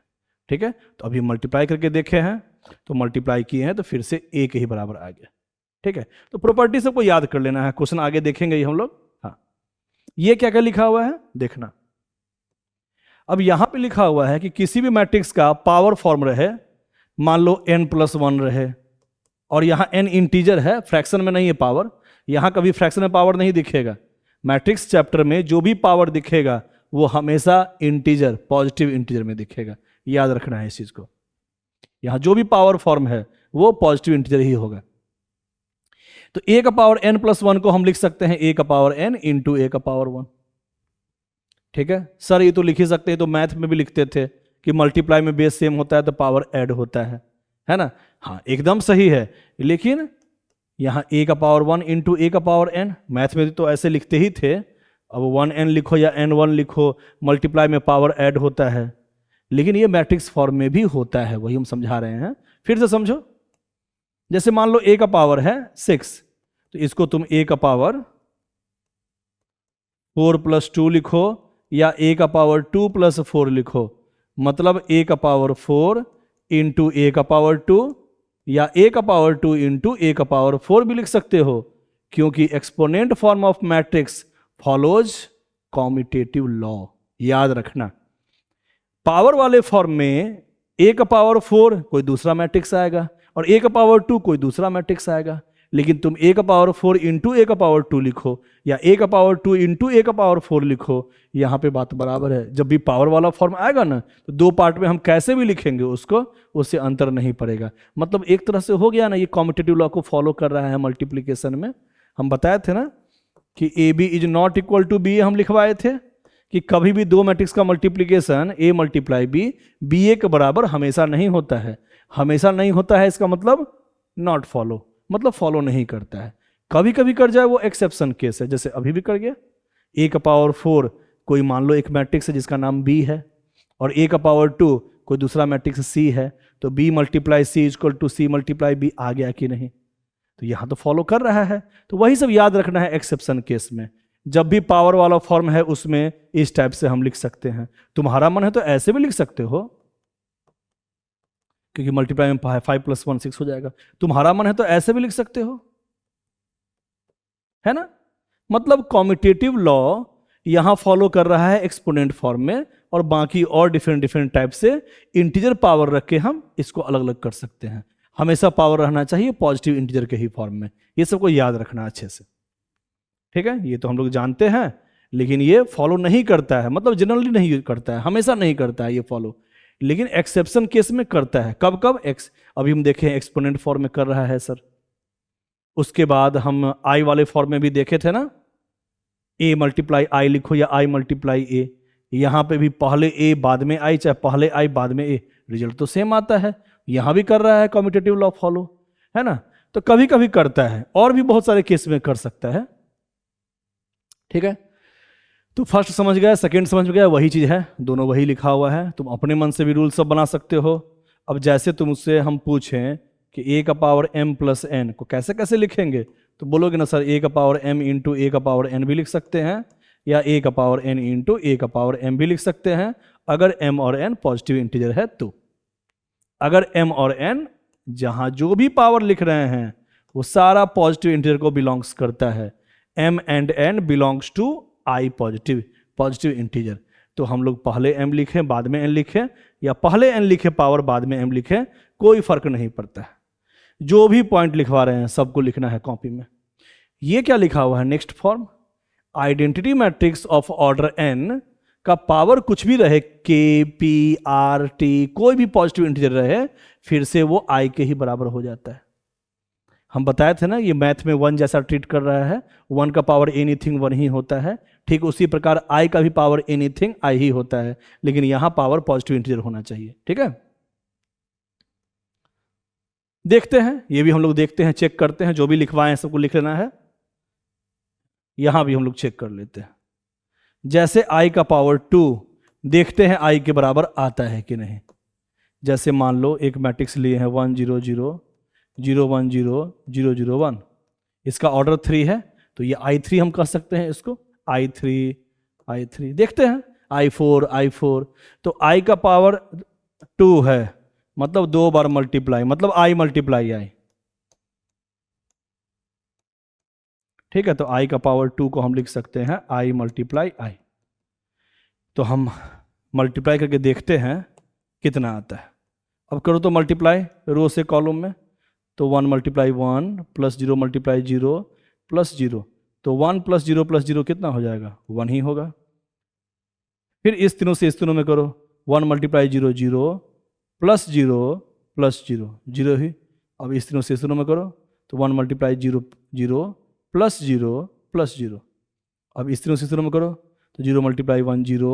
ठीक है, तो अभी मल्टीप्लाई करके देखे हैं, तो मल्टीप्लाई किए हैं तो फिर से a के ही बराबर आ गया। ठीक है, तो प्रॉपर्टी सबको याद कर लेना है, क्वेश्चन आगे देखेंगे ही हम लोग। हाँ, ये क्या क्या लिखा हुआ है देखना। अब यहां पे लिखा हुआ है कि किसी भी मैट्रिक्स का पावर फॉर्म रहे, मान लो n+1 रहे, और यहां n इंटीजर है, फ्रैक्शन में नहीं है पावर, यहां कभी फ्रैक्शन में पावर नहीं दिखेगा। मैट्रिक्स चैप्टर में जो भी पावर दिखेगा वो हमेशा इंटीजर, पॉजिटिव इंटीजर में दिखेगा, याद रखना है इस चीज को। यहां जो भी पावर फॉर्म है वो पॉजिटिव इंटीजर ही होगा। तो a का पावर n+1 को हम लिख सकते हैं a का पावर n इंटू a का पावर 1। ठीक है सर, ये तो लिख ही सकते हैं, तो मैथ में भी लिखते थे कि मल्टीप्लाई में बेस सेम होता है तो पावर ऐड होता है ना। हाँ एकदम सही है, लेकिन यहां a का पावर 1 इंटू a का पावर n, मैथ में तो ऐसे लिखते ही थे। अब 1n लिखो या n1 लिखो, मल्टीप्लाई में पावर ऐड होता है, लेकिन ये मैट्रिक्स फॉर्म में भी होता है, वही हम समझा रहे हैं। फिर से समझो, जैसे मान लो a का पावर है 6, तो इसको तुम a का पावर 4 + 2 लिखो या a का पावर 2 + 4 लिखो, मतलब a का पावर 4 इंटू a का पावर 2 या a का पावर 2 इंटू a का पावर 4 भी लिख सकते हो, क्योंकि exponent form of matrix follows commutative law. याद रखना, पावर वाले फॉर्म में a का पावर 4 कोई दूसरा मैट्रिक्स आएगा और a का पावर 2 कोई दूसरा मैट्रिक्स आएगा, लेकिन तुम a का पावर 4 इंटू a का पावर 2 लिखो या a का पावर 2 इंटू a का पावर 4 लिखो, यहां पे बात बराबर है। जब भी पावर वाला फॉर्म आएगा ना, तो 2 पार्ट में हम कैसे भी लिखेंगे उसको, उससे अंतर नहीं पड़ेगा। मतलब एक तरह से हो गया ना, ये कॉम्यूटेटिव लॉ को फॉलो कर रहा है मल्टीप्लीकेशन में। हम बताए थे ना कि AB is not equal to BA, हम लिखवाए थे कि कभी भी 2 मैट्रिक्स का multiplication A multiply B BA के बराबर हमेशा नहीं होता है। हमेशा नहीं होता है इसका मतलब नॉट फॉलो, मतलब फॉलो नहीं करता है। कभी कभी कर जाए वो एक्सेप्शन केस है, जैसे अभी भी कर गया। a का पावर 4 कोई मान लो एक मैट्रिक्स है जिसका नाम बी है और a का पावर 2 कोई दूसरा मैट्रिक्स सी है, तो b multiply C equal to C multiply B आ गया कि नहीं? तो यहां तो फॉलो कर रहा है। तो वही सब याद रखना है एक्सेप्शन केस में। जब भी पावर वाला फॉर्म है उसमें इस टाइप से हम लिख सकते हैं। तुम्हारा मन है तो ऐसे भी लिख सकते हो, क्योंकि मल्टीप्लाई में 5 + 1 6 हो जाएगा। तुम्हारा मन है तो ऐसे भी लिख सकते हो, है ना? मतलब कॉम्यूटेटिव लॉ यहां फॉलो कर रहा है एक्सपोनेंट फॉर्म में, और बाकी और डिफरेंट डिफरेंट टाइप से इंटीजर पावर रख के हम इसको अलग अलग कर सकते हैं। हमेशा पावर रहना चाहिए पॉजिटिव इंटीजर के ही फॉर्म में। ये सबको याद रखना अच्छे से, ठीक है? ये तो हम लोग जानते हैं, लेकिन ये फॉलो नहीं करता है, मतलब जनरली नहीं करता है, हमेशा नहीं करता है ये फॉलो, लेकिन एक्सेप्शन केस में करता है। कब कब? अभी हम देखें एक्सपोनेंट फॉर्म में कर रहा है सर। उसके बाद हम आई वाले फॉर्म में भी देखे थे ना, a मल्टीप्लाई आई लिखो या i मल्टीप्लाई a, यहां पे भी पहले a बाद में i, चाहे पहले i बाद में a, रिजल्ट तो सेम आता है। यहां भी कर रहा है कम्यूटेटिव लॉ फॉलो, है ना? तो कभी कभी करता है, और भी बहुत सारे केस में कर सकता है, ठीक है? तो फर्स्ट समझ गया, सेकंड समझ गया, वही चीज है, दोनों वही लिखा हुआ है। तुम अपने मन से भी रूल सब बना सकते हो। अब जैसे तुमसे हम पूछें कि a का पावर m + n को कैसे कैसे लिखेंगे, तो बोलोगे ना सर a का पावर m इंटू a का पावर n भी लिख सकते हैं, या a का पावर n इंटू a का पावर m भी लिख सकते हैं, अगर m और n पॉजिटिव इंटीजर है तो। अगर m और n जहां जो भी पावर लिख रहे हैं वो सारा पॉजिटिव इंटीजर को बिलोंग्स करता है। m and n belongs to i positive integer. तो हम लोग पहले m लिखें बाद में n लिखें, या पहले n लिखे पावर बाद में m लिखें, कोई फर्क नहीं पड़ता है। जो भी पॉइंट लिखवा रहे हैं सबको लिखना है कॉपी में। ये क्या लिखा हुआ है next form? Identity matrix of order n का पावर कुछ भी रहे, k, p, r, t, कोई भी पॉजिटिव इंटीजर रहे, फिर से वो i के ही बराबर हो जाता है। हम बताए थे ना ये मैथ में 1 जैसा ट्रीट कर रहा है, 1 का पावर एनीथिंग 1 ही होता है। ठीक उसी प्रकार i का भी पावर एनीथिंग i ही होता है, लेकिन यहां पावर पॉजिटिव इंटीजर होना चाहिए, ठीक है? देखते हैं, ये भी हम लोग देखते हैं, चेक करते हैं, जो भी लिखवाएं सबको लिख लेना है। यहां भी हम लोग चेक कर लेते हैं। जैसे i का पावर 2, देखते हैं i के बराबर आता है कि नहीं। जैसे मान लो एक मैट्रिक्स लिए हैं 1 0 0 0 1 0 0 0 1, इसका ऑर्डर 3 है, तो ये i3 हम कह सकते हैं इसको, i3। देखते हैं i4, तो i का पावर 2 है, मतलब 2 बार मल्टीप्लाई, मतलब i मल्टीप्लाई i, ठीक है? तो i का पावर 2 को हम लिख सकते हैं i मल्टीप्लाई i। तो हम मल्टीप्लाई करके देखते हैं कितना आता है। अब करो तो मल्टीप्लाई रो से कॉलम में, तो 1 मल्टीप्लाई 1 प्लस 0 मल्टीप्लाई 0 प्लस 0, तो 1 प्लस 0 प्लस 0 कितना हो जाएगा? 1 ही होगा। फिर इस तीनों से इस तीनों में करो, 1 मल्टीप्लाई 0 0 प्लस 0 प्लस 0 0 ही। अब इस तीनों से इस तीनों में करो, तो 1 मल्टीप्लाई 0 0 प्लस 0 प्लस 0। अब इस तीनों से इस तीनों में करो, तो 0 मल्टीप्लाई 1 0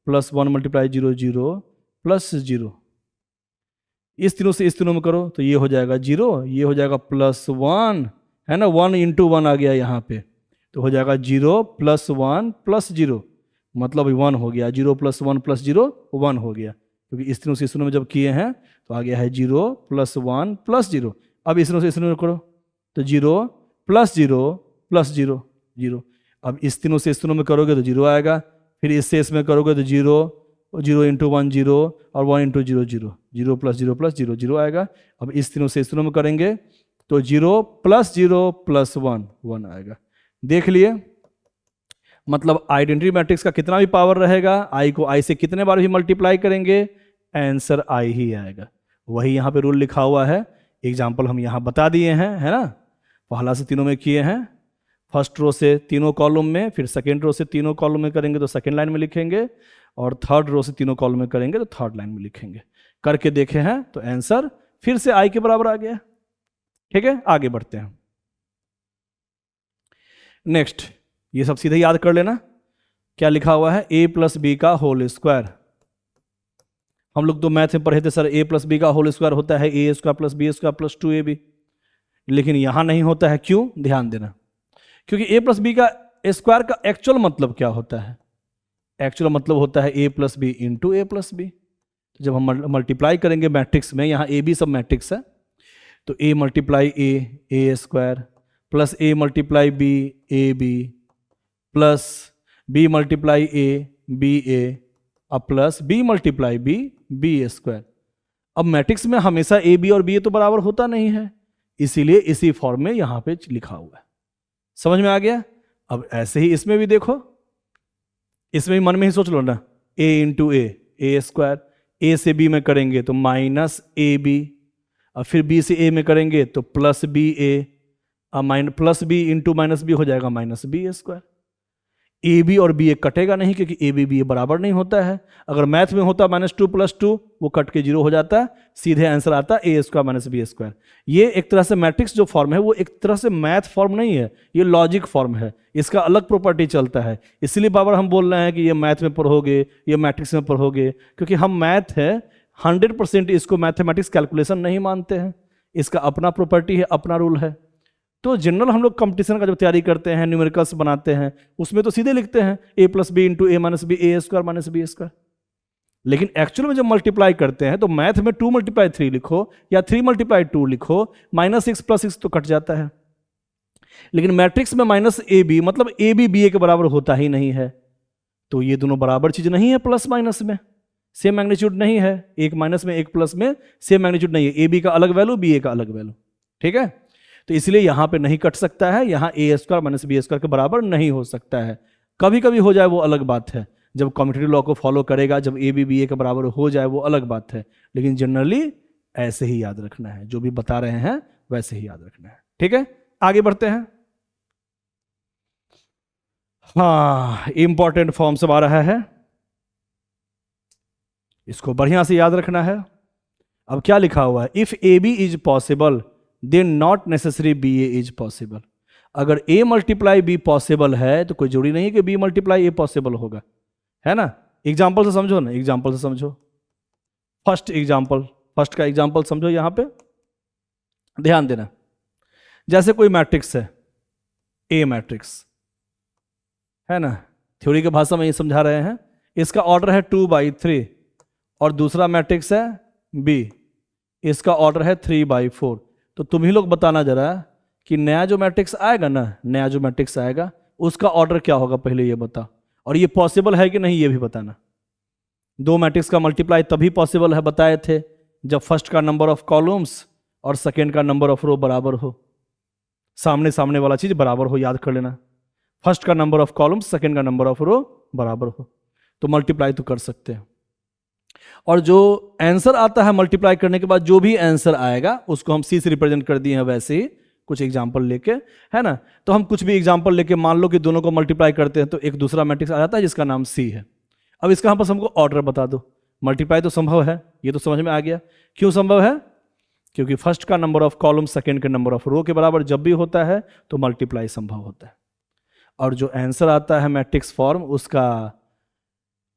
प्लस 1 मल्टीप्लाई 0 0 प्लस 0। इस तीनों से इस तीनों में करो, तो ये हो जाएगा 0, ये हो जाएगा +1, है ना? 1 इंटू 1 आ गया यहाँ पे, तो हो जाएगा 0 प्लस 1 प्लस 0, मतलब 1 हो गया। 0 प्लस 1 प्लस 0 1 हो गया, क्योंकि इस तीनों से इस तीनों में जब किए हैं तो आ गया है 0 प्लस 1 प्लस 0। अब इस तीनों से इस तीनों में करो, तो 0 प्लस 0 प्लस 0 0। अब इस तीनों से इस तीनों में करोगे तो 0 आएगा, फिर इससे इसमें करोगे तो 0 इंटू 1 0 और 1 इंटू 0 0, 0 प्लस 0 प्लस 0 0 आएगा। अब इस तीनों से इस तीनों में करेंगे तो 0 प्लस 0 प्लस 1 1 आएगा। देख लिए, मतलब आइडेंटिटी मैट्रिक्स का कितना भी पावर रहेगा, i को i से कितने बार भी मल्टीप्लाई करेंगे, आंसर i ही आएगा। वही यहाँ पे रूल लिखा हुआ है, एग्जाम्पल हम यहाँ बता दिए हैं, है ना? पहला से तीनों में किए हैं, फर्स्ट रो से तीनों कॉलम में, फिर सेकेंड रो से तीनों कॉलम में करेंगे तो सेकेंड लाइन में लिखेंगे, और थर्ड रो से तीनों कॉलम में करेंगे तो थर्ड लाइन में लिखेंगे। करके देखे हैं तो आंसर फिर से i के बराबर आ गया। ठीक है, आगे बढ़ते हैं। नेक्स्ट, ये सब सीधे याद कर लेना, क्या लिखा हुआ है, a प्लस बी का होल स्क्वायर। हम लोग तो मैथ में पढ़े थे सर, a प्लस बी का होल स्क्वायर होता है a square plus B square plus 2ab, लेकिन यहां नहीं होता है। क्यों? ध्यान देना, क्योंकि a प्लस बी का स्क्वायर का एक्चुअल मतलब क्या होता है? एक्चुअल मतलब होता है ए प्लस बी इंटू ए प्लस बी। जब हम मल्टीप्लाई करेंगे मैट्रिक्स में, यहाँ ए बी सब मैट्रिक्स है, तो A multiply A square plus A multiply B A B plus B multiply A अब plus B multiply B square. अब मैट्रिक्स में हमेशा ए बी और बी ए तो बराबर होता नहीं है, इसीलिए इसी फॉर्म में यहां पे लिखा हुआ है। समझ में आ गया? अब ऐसे ही इसमें भी देखो, इसमें भी मन में ही सोच लो ना, ए इंटू ए स्क्वायर, ए से बी में करेंगे तो माइनस ए बी, और फिर बी से ए में करेंगे तो प्लस बी ए, अब plus B into minus B हो जाएगा minus B square. A B और बी ए कटेगा नहीं, क्योंकि ए बी बी ए बराबर नहीं होता है। अगर मैथ में होता -2 + 2, वो कट के 0 हो जाता है, सीधे आंसर आता है ए स्क्वायर माइनस बी स्क्वायर। ये एक तरह से मैट्रिक्स जो फॉर्म है वो एक तरह से मैथ फॉर्म नहीं है, ये लॉजिक फॉर्म है, इसका अलग प्रॉपर्टी चलता है। इसलिए बाबर हम बोल रहे हैं कि ये मैथ में पढ़ोगे, ये मैट्रिक्स में पढ़ोगे, क्योंकि हम मैथ है 100% इसको मैथमेटिक्स कैलकुलेशन नहीं मानते हैं, इसका अपना प्रॉपर्टी है, अपना रूल है। तो जनरल हम लोग कंपटीशन का जब तैयारी करते हैं, न्यूमेरिकल्स बनाते हैं, उसमें तो सीधे लिखते हैं ए प्लस बी इंटू ए माइनस बी ए स्क्वायर माइनस बी स्क्वायर। लेकिन एक्चुअल में जब मल्टीप्लाई करते हैं तो मैथ में 2 × 3 लिखो या 3 × 2 लिखो, -6 + 6 तो कट जाता है। लेकिन मैट्रिक्स में माइनस ए बी मतलब ए बी बी ए के बराबर होता ही नहीं है, तो ये दोनों बराबर चीज नहीं है। प्लस माइनस में सेम मैग्नीट्यूड नहीं है, एक माइनस में एक प्लस में सेम मैग्नीट्यूड नहीं है, ए बी का अलग वैल्यू बी ए का अलग वैल्यू, ठीक है। तो इसलिए यहां पे नहीं कट सकता है, यहां ए स्क्वायर माइनस बी स्क्वायर के बराबर नहीं हो सकता है। कभी कभी हो जाए वो अलग बात है, जब कम्यूटेटिव लॉ को फॉलो करेगा, जब ए बी बी ए के बराबर हो जाए वो अलग बात है, लेकिन जनरली ऐसे ही याद रखना है, जो भी बता रहे हैं वैसे ही याद रखना है, ठीक है। आगे बढ़ते हैं। हाँ, इंपॉर्टेंट फॉर्म सब आ रहा है, इसको बढ़िया से याद रखना है। अब क्या लिखा हुआ है, if A B is possible then not necessary B A is possible. अगर ए मल्टीप्लाई बी पॉसिबल है तो कोई जरूरी नहीं है कि बी मल्टीप्लाई ए पॉसिबल होगा, है ना। एग्जाम्पल से समझो ना, एग्जाम्पल से समझो। फर्स्ट का एग्जाम्पल समझो, यहां पे ध्यान देना। जैसे कोई मैट्रिक्स है, ए मैट्रिक्स है ना, थ्योरी के भाषा में ये समझा रहे हैं, इसका ऑर्डर है 2/3, और दूसरा मैट्रिक्स है बी, इसका ऑर्डर है 3/4। तो तुम ही लोग बताना जरा कि नया जो मैट्रिक्स आएगा ना, नया जो मैट्रिक्स आएगा उसका ऑर्डर क्या होगा, पहले ये बता, और ये पॉसिबल है कि नहीं ये भी बताना। दो मैट्रिक्स का मल्टीप्लाई तभी पॉसिबल है बताए थे जब फर्स्ट का नंबर ऑफ कॉलम्स और सेकेंड का नंबर ऑफ रो बराबर हो, सामने सामने वाला चीज बराबर हो, याद कर लेना। फर्स्ट का नंबर ऑफ कॉलम्स सेकेंड का नंबर ऑफ रो बराबर हो तो मल्टीप्लाई तो कर सकते हैं। और जो आंसर आता है मल्टीप्लाई करने के बाद, जो भी आंसर आएगा उसको हम सी से रिप्रेजेंट कर दिए हैं, वैसे ही कुछ एग्जाम्पल लेके, है ना। तो हम कुछ भी एग्जाम्पल लेके मान लो कि दोनों को मल्टीप्लाई करते हैं तो एक दूसरा मैट्रिक्स आ जाता है जिसका नाम सी है। अब इसका बस हमको ऑर्डर बता दो। मल्टीप्लाई तो संभव है, ये तो समझ में आ गया। क्यों संभव है? क्योंकि फर्स्ट का नंबर ऑफ कॉलम सेकेंड के नंबर ऑफ रो के बराबर जब भी होता है तो मल्टीप्लाई संभव होता है। और जो आंसर आता है मैट्रिक्स फॉर्म, उसका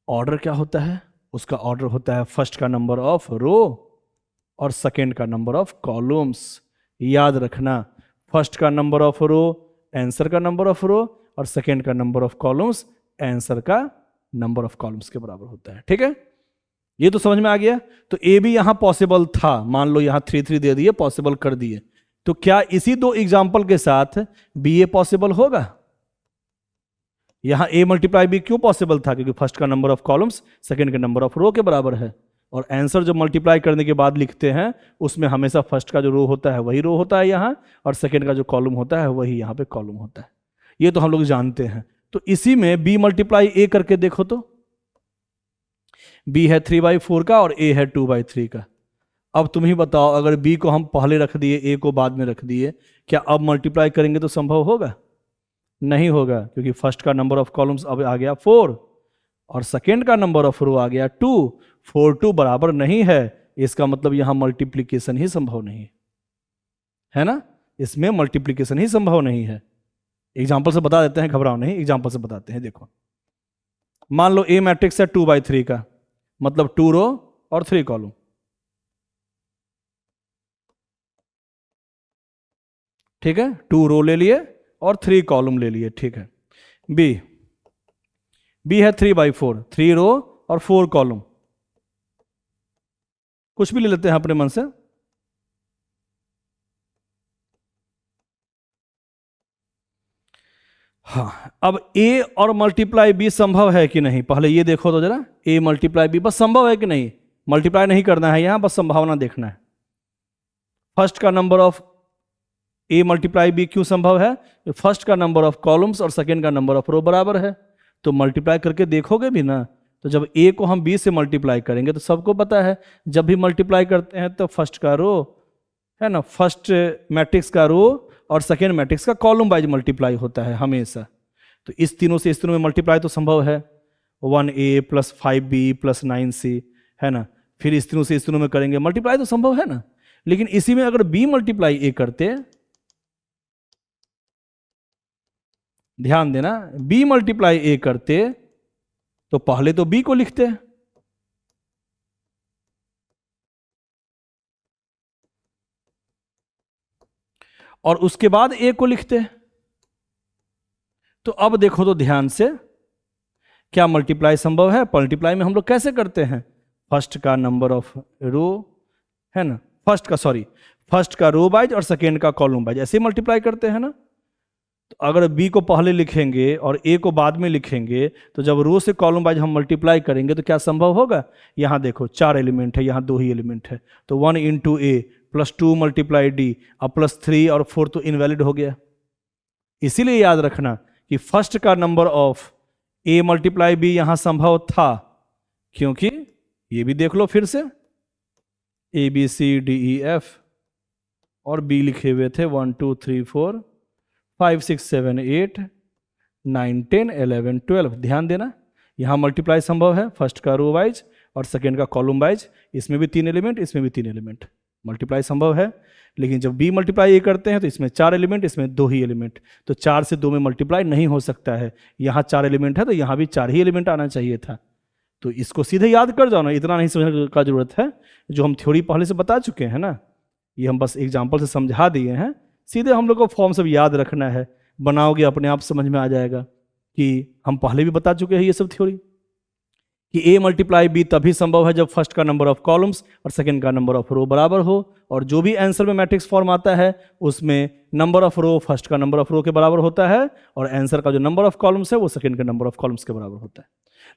ऑर्डर क्या होता है? उसका ऑर्डर होता है फर्स्ट का नंबर ऑफ रो और सेकेंड का नंबर ऑफ कॉलम्स। याद रखना, फर्स्ट का नंबर ऑफ रो आंसर का नंबर ऑफ रो, और सेकेंड का नंबर ऑफ कॉलम्स आंसर का नंबर ऑफ कॉलम्स के बराबर होता है, ठीक है। ये तो समझ में आ गया। तो ए भी यहां पॉसिबल था, मान लो यहां 3 दे दिए, पॉसिबल कर दिए, तो क्या इसी दो एग्जाम्पल के साथ बी ए पॉसिबल होगा? यहां ए मल्टीप्लाई बी क्यों पॉसिबल था? क्योंकि फर्स्ट का नंबर ऑफ कॉलम्स सेकंड के नंबर ऑफ रो के बराबर है, और आंसर जो मल्टीप्लाई करने के बाद लिखते हैं उसमें हमेशा फर्स्ट का जो रो होता है वही रो होता है यहां, और सेकंड का जो कॉलम होता है वही यहां पे कॉलम होता है। ये तो हम लोग जानते हैं। तो इसी में बी मल्टीप्लाई ए करके देखो तो, बी है 3/4 का और ए है 2/3 का। अब तुम ही बताओ, अगर बी को हम पहले रख दिए, ए को बाद में रख दिए, क्या अब मल्टीप्लाई करेंगे तो संभव होगा? नहीं होगा, क्योंकि फर्स्ट का नंबर ऑफ कॉलम्स अब आ गया 4 और सेकेंड का नंबर ऑफ रो आ गया 2। 4 2 बराबर नहीं है, इसका मतलब यहां मल्टीप्लीकेशन ही संभव नहीं है ना। इसमें मल्टीप्लीकेशन ही संभव नहीं है। एग्जाम्पल से बता देते हैं, घबराओ नहीं, एग्जाम्पल से बताते हैं। देखो, मान लो ए मैट्रिक्स है 2/3 का, मतलब 2 रो और 3 कॉलम, ठीक है। 2 रो ले लिए और 3 कॉलम ले लिए, ठीक है। बी बी है 3/4, 3 रो और 4 कॉलम, कुछ भी ले लेते हैं अपने मन से। हाँ, अब ए और मल्टीप्लाई बी संभव है कि नहीं, पहले ये देखो तो जरा, ए मल्टीप्लाई बी बस संभव है कि नहीं, मल्टीप्लाई नहीं करना है यहां, बस संभावना देखना है। फर्स्ट का number of A multiply B क्यों संभव है, फर्स्ट का नंबर ऑफ कॉलम्स और सेकेंड का नंबर ऑफ रो बराबर है, तो मल्टीप्लाई करके देखोगे भी ना, तो जब ए को हम बी से मल्टीप्लाई करेंगे तो सबको पता है जब भी मल्टीप्लाई करते हैं तो फर्स्ट का रो है ना, फर्स्ट मैट्रिक्स का रो और सेकेंड मैट्रिक्स का कॉलम वाइज मल्टीप्लाई होता है हमेशा। तो इस तीनों से इस तीनों में मल्टीप्लाई तो संभव है, 1a + 5b + 9c है ना, फिर इस तीनों से इस तीनों में करेंगे मल्टीप्लाई तो संभव है ना। लेकिन इसी में अगर b मल्टीप्लाई a करते, ध्यान देना, b मल्टीप्लाई a करते तो पहले तो b को लिखते और उसके बाद a को लिखते। तो अब देखो तो ध्यान से, क्या मल्टीप्लाई संभव है, मल्टीप्लाई में हम लोग कैसे करते हैं, फर्स्ट का नंबर ऑफ रो है ना, फर्स्ट का रो वाइज और सेकेंड का कॉलम वाइज ऐसे मल्टीप्लाई करते हैं ना। तो अगर बी को पहले लिखेंगे और ए को बाद में लिखेंगे तो जब रो से कॉलम वाइज हम मल्टीप्लाई करेंगे तो क्या संभव होगा, यहां देखो 4 एलिमेंट है, यहां 2 ही एलिमेंट है, तो 1 × a + 2 × d अब +3 और 4 तो इनवैलिड हो गया। इसीलिए याद रखना कि फर्स्ट का number of a multiply b यहां संभव था, क्योंकि ये भी देख लो फिर से, a b c d e f और b लिखे हुए थे 1 2 3 4 5 6 7 8 9 10 11 12। ध्यान देना, यहां मल्टीप्लाई संभव है फर्स्ट का रो वाइज और सेकेंड का कॉलम वाइज, इसमें भी 3 एलिमेंट इसमें भी 3 एलिमेंट, मल्टीप्लाई संभव है। लेकिन जब b मल्टीप्लाई ये करते हैं तो इसमें 4 एलिमेंट इसमें 2 ही एलिमेंट, तो 4 से 2 में मल्टीप्लाई नहीं हो सकता है, यहाँ 4 एलिमेंट है तो यहाँ भी 4 ही एलिमेंट आना चाहिए था। तो इसको सीधे याद कर जाओ ना, इतना नहीं समझने का जरूरत है, जो हम थ्योरी पहले से बता चुके हैं ना, ये हम बस एग्जाम्पल से समझा दिए हैं, सीधे हम लोग को फॉर्म सब याद रखना है, बनाओगे अपने आप समझ में आ जाएगा कि हम पहले भी बता चुके हैं ये सब थ्योरी, कि a मल्टीप्लाई b तभी संभव है जब फर्स्ट का नंबर ऑफ कॉलम्स और सेकंड का नंबर ऑफ रो बराबर हो, और जो भी आंसर में मैट्रिक्स फॉर्म आता है उसमें नंबर ऑफ रो फर्स्ट का नंबर ऑफ रो के बराबर होता है और आंसर का जो नंबर ऑफ कॉलम्स है वो सेकंड के नंबर ऑफ कॉलम्स के बराबर होता है।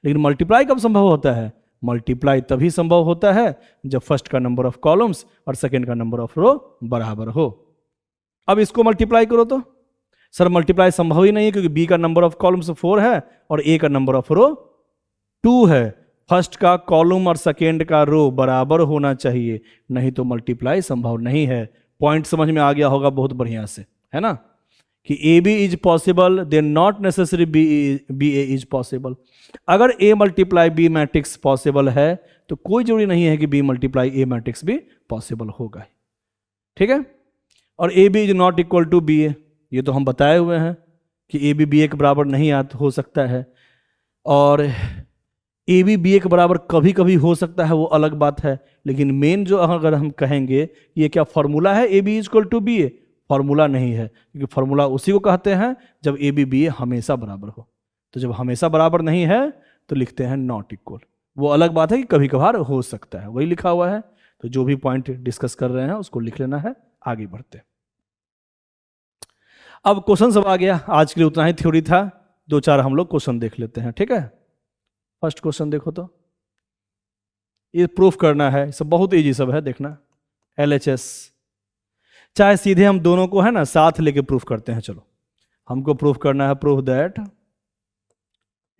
लेकिन मल्टीप्लाई कब संभव होता है, मल्टीप्लाई तभी संभव होता है जब फर्स्ट का नंबर ऑफ कॉलम्स और सेकंड का नंबर ऑफ रो बराबर हो। अब इसको मल्टीप्लाई करो तो सर मल्टीप्लाई संभव ही नहीं है, क्योंकि b का नंबर ऑफ कॉलम्स 4 है और a का नंबर ऑफ रो 2 है, फर्स्ट का कॉलम और सेकेंड का रो बराबर होना चाहिए, नहीं तो मल्टीप्लाई संभव नहीं है। पॉइंट समझ में आ गया होगा बहुत बढ़िया से, है ना, कि A B is possible then not necessary B A is possible. अगर a multiply b matrix possible है तो कोई जरूरी नहीं है कि b मल्टीप्लाई a मैट्रिक्स भी पॉसिबल होगा, ठीक है। और A B is not equal to B A, ये तो हम बताए हुए हैं कि ए बी बी ए के बराबर नहीं हो सकता है, और ए बी बी ए के बराबर कभी कभी हो सकता है वो अलग बात है, लेकिन मेन जो अगर हम कहेंगे ये क्या फॉर्मूला है A B is equal to B A, formula नहीं है, क्योंकि फॉर्मूला उसी को कहते हैं जब ए बी बी ए हमेशा बराबर हो। तो जब हमेशा बराबर नहीं है तो लिखते हैं नॉट इक्वल, वो अलग बात है कि कभी कभार हो सकता है, वही लिखा हुआ है। तो जो भी पॉइंट डिस्कस कर रहे हैं उसको लिख लेना है, आगे बढ़ते। अब क्वेश्चन सब आ गया, आज के लिए उतना ही थ्योरी था, 2-4 हम लोग क्वेश्चन देख लेते हैं, ठीक है। फर्स्ट क्वेश्चन देखो तो, ये प्रूफ करना है, सब बहुत इजी सब है, देखना LHS, चाहे सीधे हम दोनों को है ना साथ लेके प्रूफ करते हैं। चलो हमको प्रूफ करना है, proof that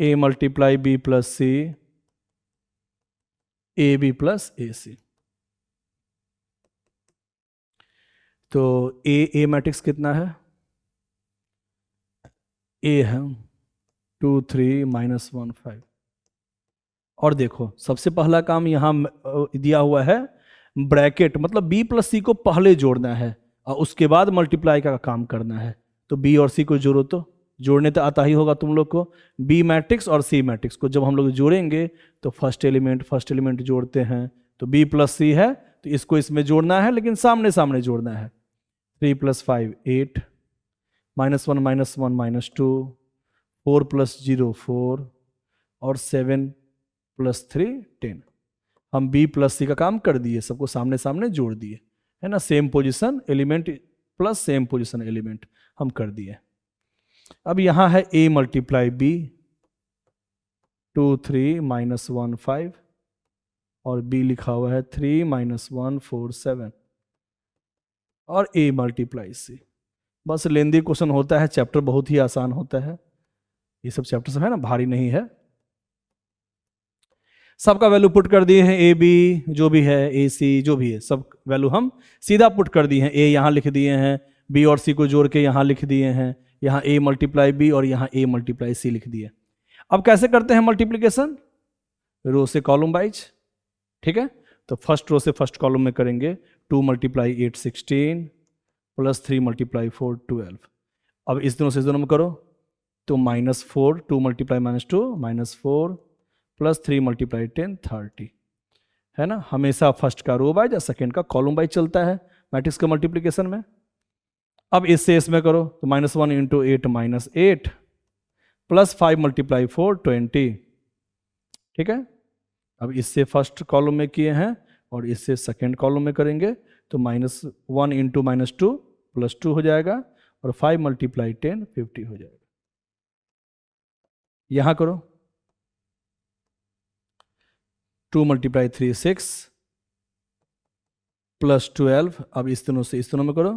a multiply b plus C A B plus A C. तो ए मैट्रिक्स कितना है, a है 2 3 -1 5। और देखो सबसे पहला काम यहां दिया हुआ है ब्रैकेट, मतलब b प्लस सी को पहले जोड़ना है और उसके बाद मल्टीप्लाई का काम करना है। तो b और c को जोड़ो, तो जोड़ने तो आता ही होगा तुम लोग को, b मैट्रिक्स और c मैट्रिक्स को जब हम लोग जोड़ेंगे तो फर्स्ट एलिमेंट जोड़ते हैं, तो b प्लस सी है तो इसको इसमें जोड़ना है, लेकिन सामने सामने जोड़ना है। 3 + 5 8 -1 -1 -2 4 + 0 4 और 7 + 3 10। हम B + C का काम कर दिए, सबको सामने सामने जोड़ दिए, है ना, same position element plus same position element हम कर दिए। अब यहां है A × B 2 3 -1 5 और B लिखा हुआ है 3 -1 4 7 और A × C। बस लेंदी क्वेश्चन होता है, चैप्टर बहुत ही आसान होता है, ये सब चैप्टर सब है ना, भारी नहीं है। सबका वैल्यू पुट कर दिए हैं, ए बी जो भी है, ए सी जो भी है, सब वैल्यू हम सीधा पुट कर दिए हैं। ए यहाँ लिख दिए हैं, बी और सी को जोड़ के यहाँ लिख दिए हैं, यहाँ A × B और यहाँ A × C लिख दिए। अब कैसे करते हैं मल्टीप्लीकेशन? रो से कॉलम वाइज, ठीक है। तो फर्स्ट रो से फर्स्ट कॉलम में करेंगे, 2 × 8 16 + 3 × 4 12। अब इस दोनों से इस दोनों में करो तो -4 2 × -2 -4 + 3 × 10 30, है ना। हमेशा फर्स्ट का रो वाइज या सेकेंड का कॉलम वाइज चलता है मैट्रिक्स के मल्टीप्लीकेशन में। अब इससे इसमें करो तो -1 × 8 -8 + 5 × 4 20, ठीक है। अब इससे फर्स्ट कॉलम में किए हैं और इससे सेकेंड कॉलम में करेंगे तो -1 × -2 + 2 हो जाएगा और 5 × 10 50 हो जाएगा। यहां करो 2 × 3 6 + 12। अब इस दोनों से इस दोनों में करो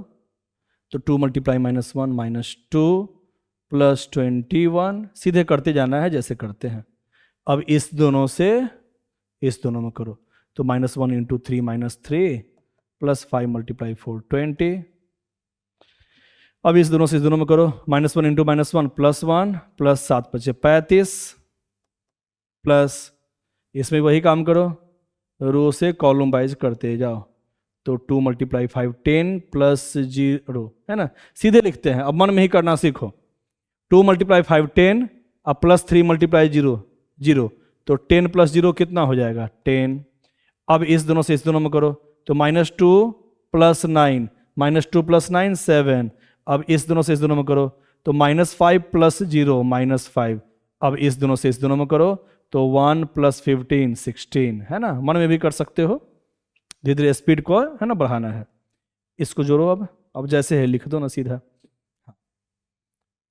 तो 2 × -1 -2 + 21, सीधे करते जाना है जैसे करते हैं। अब इस दोनों से इस दोनों में करो तो -1 × 3 -3 + 5 × 4 20। अब इस दोनों से इस दोनों में करो -1 × -1 +1 + 7 × 5 35 प्लस इसमें वही काम करो, रो से कॉलम वाइज करते जाओ तो 2 × 5 10 + 0, है ना। सीधे लिखते हैं, अब मन में ही करना सीखो। 2 × 5 10 अब +3 × 0 0, तो 10 + 0 कितना हो जाएगा 10। अब इस दोनों से इस दोनों में करो तो -2 + 9 -2 + 9 7। अब इस दोनों से इस दोनों में करो तो -5 + 0 -5। अब इस दोनों से इस दोनों में करो तो 1 + 15 16, है ना। मन में भी कर सकते हो, धीरे धीरे स्पीड को, है ना, बढ़ाना है। इसको जोड़ो, अब जैसे है लिख दो ना सीधा,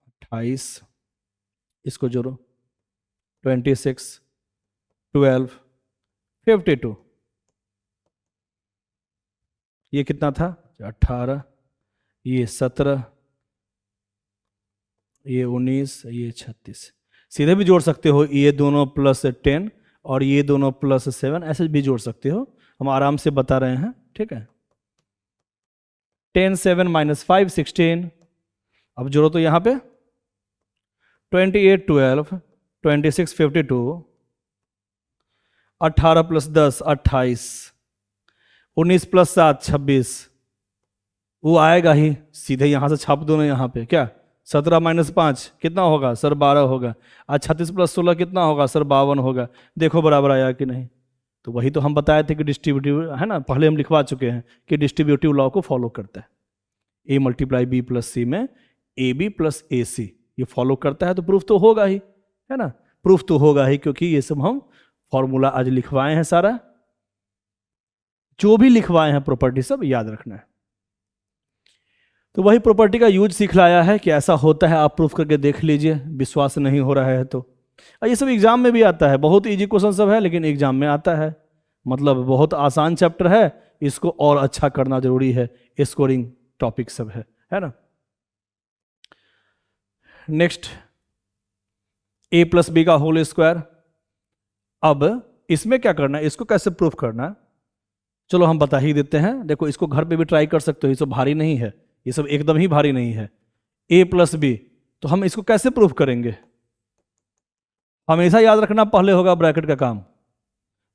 28, इसको जोड़ो 26 12 52, ये कितना था 18, ये 17, ये 19, ये 36। सीधे भी जोड़ सकते हो, ये दोनों +10 और ये दोनों +7, ऐसे भी जोड़ सकते हो, हम आराम से बता रहे हैं, ठीक है। 10 7 -5 16। अब जोड़ो तो यहां पे 28 12 26 52, 18 + 10 28, 19 + 7 26, वो आएगा ही, सीधे यहां से छाप दो ना यहाँ पे, क्या 17 - 5 कितना होगा सर 12 होगा। आज 36 + 16 कितना होगा सर 52 होगा। देखो बराबर आया कि नहीं। तो वही तो हम बताए थे कि डिस्ट्रीब्यूटिव, है ना, पहले हम लिखवा चुके हैं कि डिस्ट्रीब्यूटिव लॉ को फॉलो करता है। A × B + C में AB + AC ये फॉलो करता है, तो प्रूफ तो होगा ही, है ना। प्रूफ तो होगा ही क्योंकि ये सब हम फॉर्मूला आज लिखवाए हैं, सारा जो भी लिखवाए हैं प्रॉपर्टी सब याद रखना है। तो वही प्रॉपर्टी का यूज सिखलाया है कि ऐसा होता है, आप प्रूफ करके देख लीजिए, विश्वास नहीं हो रहा है तो। ये सब एग्जाम में भी आता है, बहुत इजी क्वेश्चन सब है, लेकिन एग्जाम में आता है, मतलब बहुत आसान चैप्टर है, इसको और अच्छा करना जरूरी है, स्कोरिंग टॉपिक सब है ना। नेक्स्ट A + B का होल स्क्वायर। अब इसमें क्या करना है, इसको कैसे प्रूफ करना है, चलो हम बता ही देते हैं। देखो इसको घर पे भी ट्राई कर सकते हो, ये सब भारी नहीं है, ये सब एकदम ही भारी नहीं है। A + B, तो हम इसको कैसे प्रूफ करेंगे, हमेशा याद रखना पहले होगा ब्रैकेट का काम,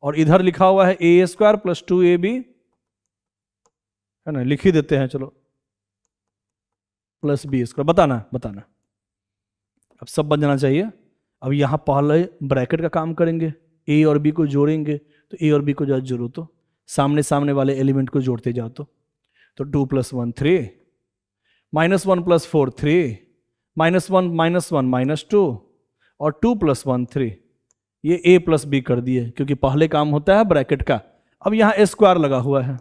और इधर लिखा हुआ है A² + 2AB, है ना, लिख ही देते हैं, चलो +B², बताना अब सब बन जाना चाहिए। अब यहां पहले ब्रैकेट का काम करेंगे, A और B को जोड़ेंगे, तो A और B को जोड़ो तो सामने सामने वाले एलिमेंट को जोड़ते जाओ तो 2 + 1 3, -1 + 4 3, -1 - 1 -2 और 2 + 1 3, ये a प्लस बी कर दिए, क्योंकि पहले काम होता है ब्रैकेट का। अब यहाँ a स्क्वायर लगा हुआ है,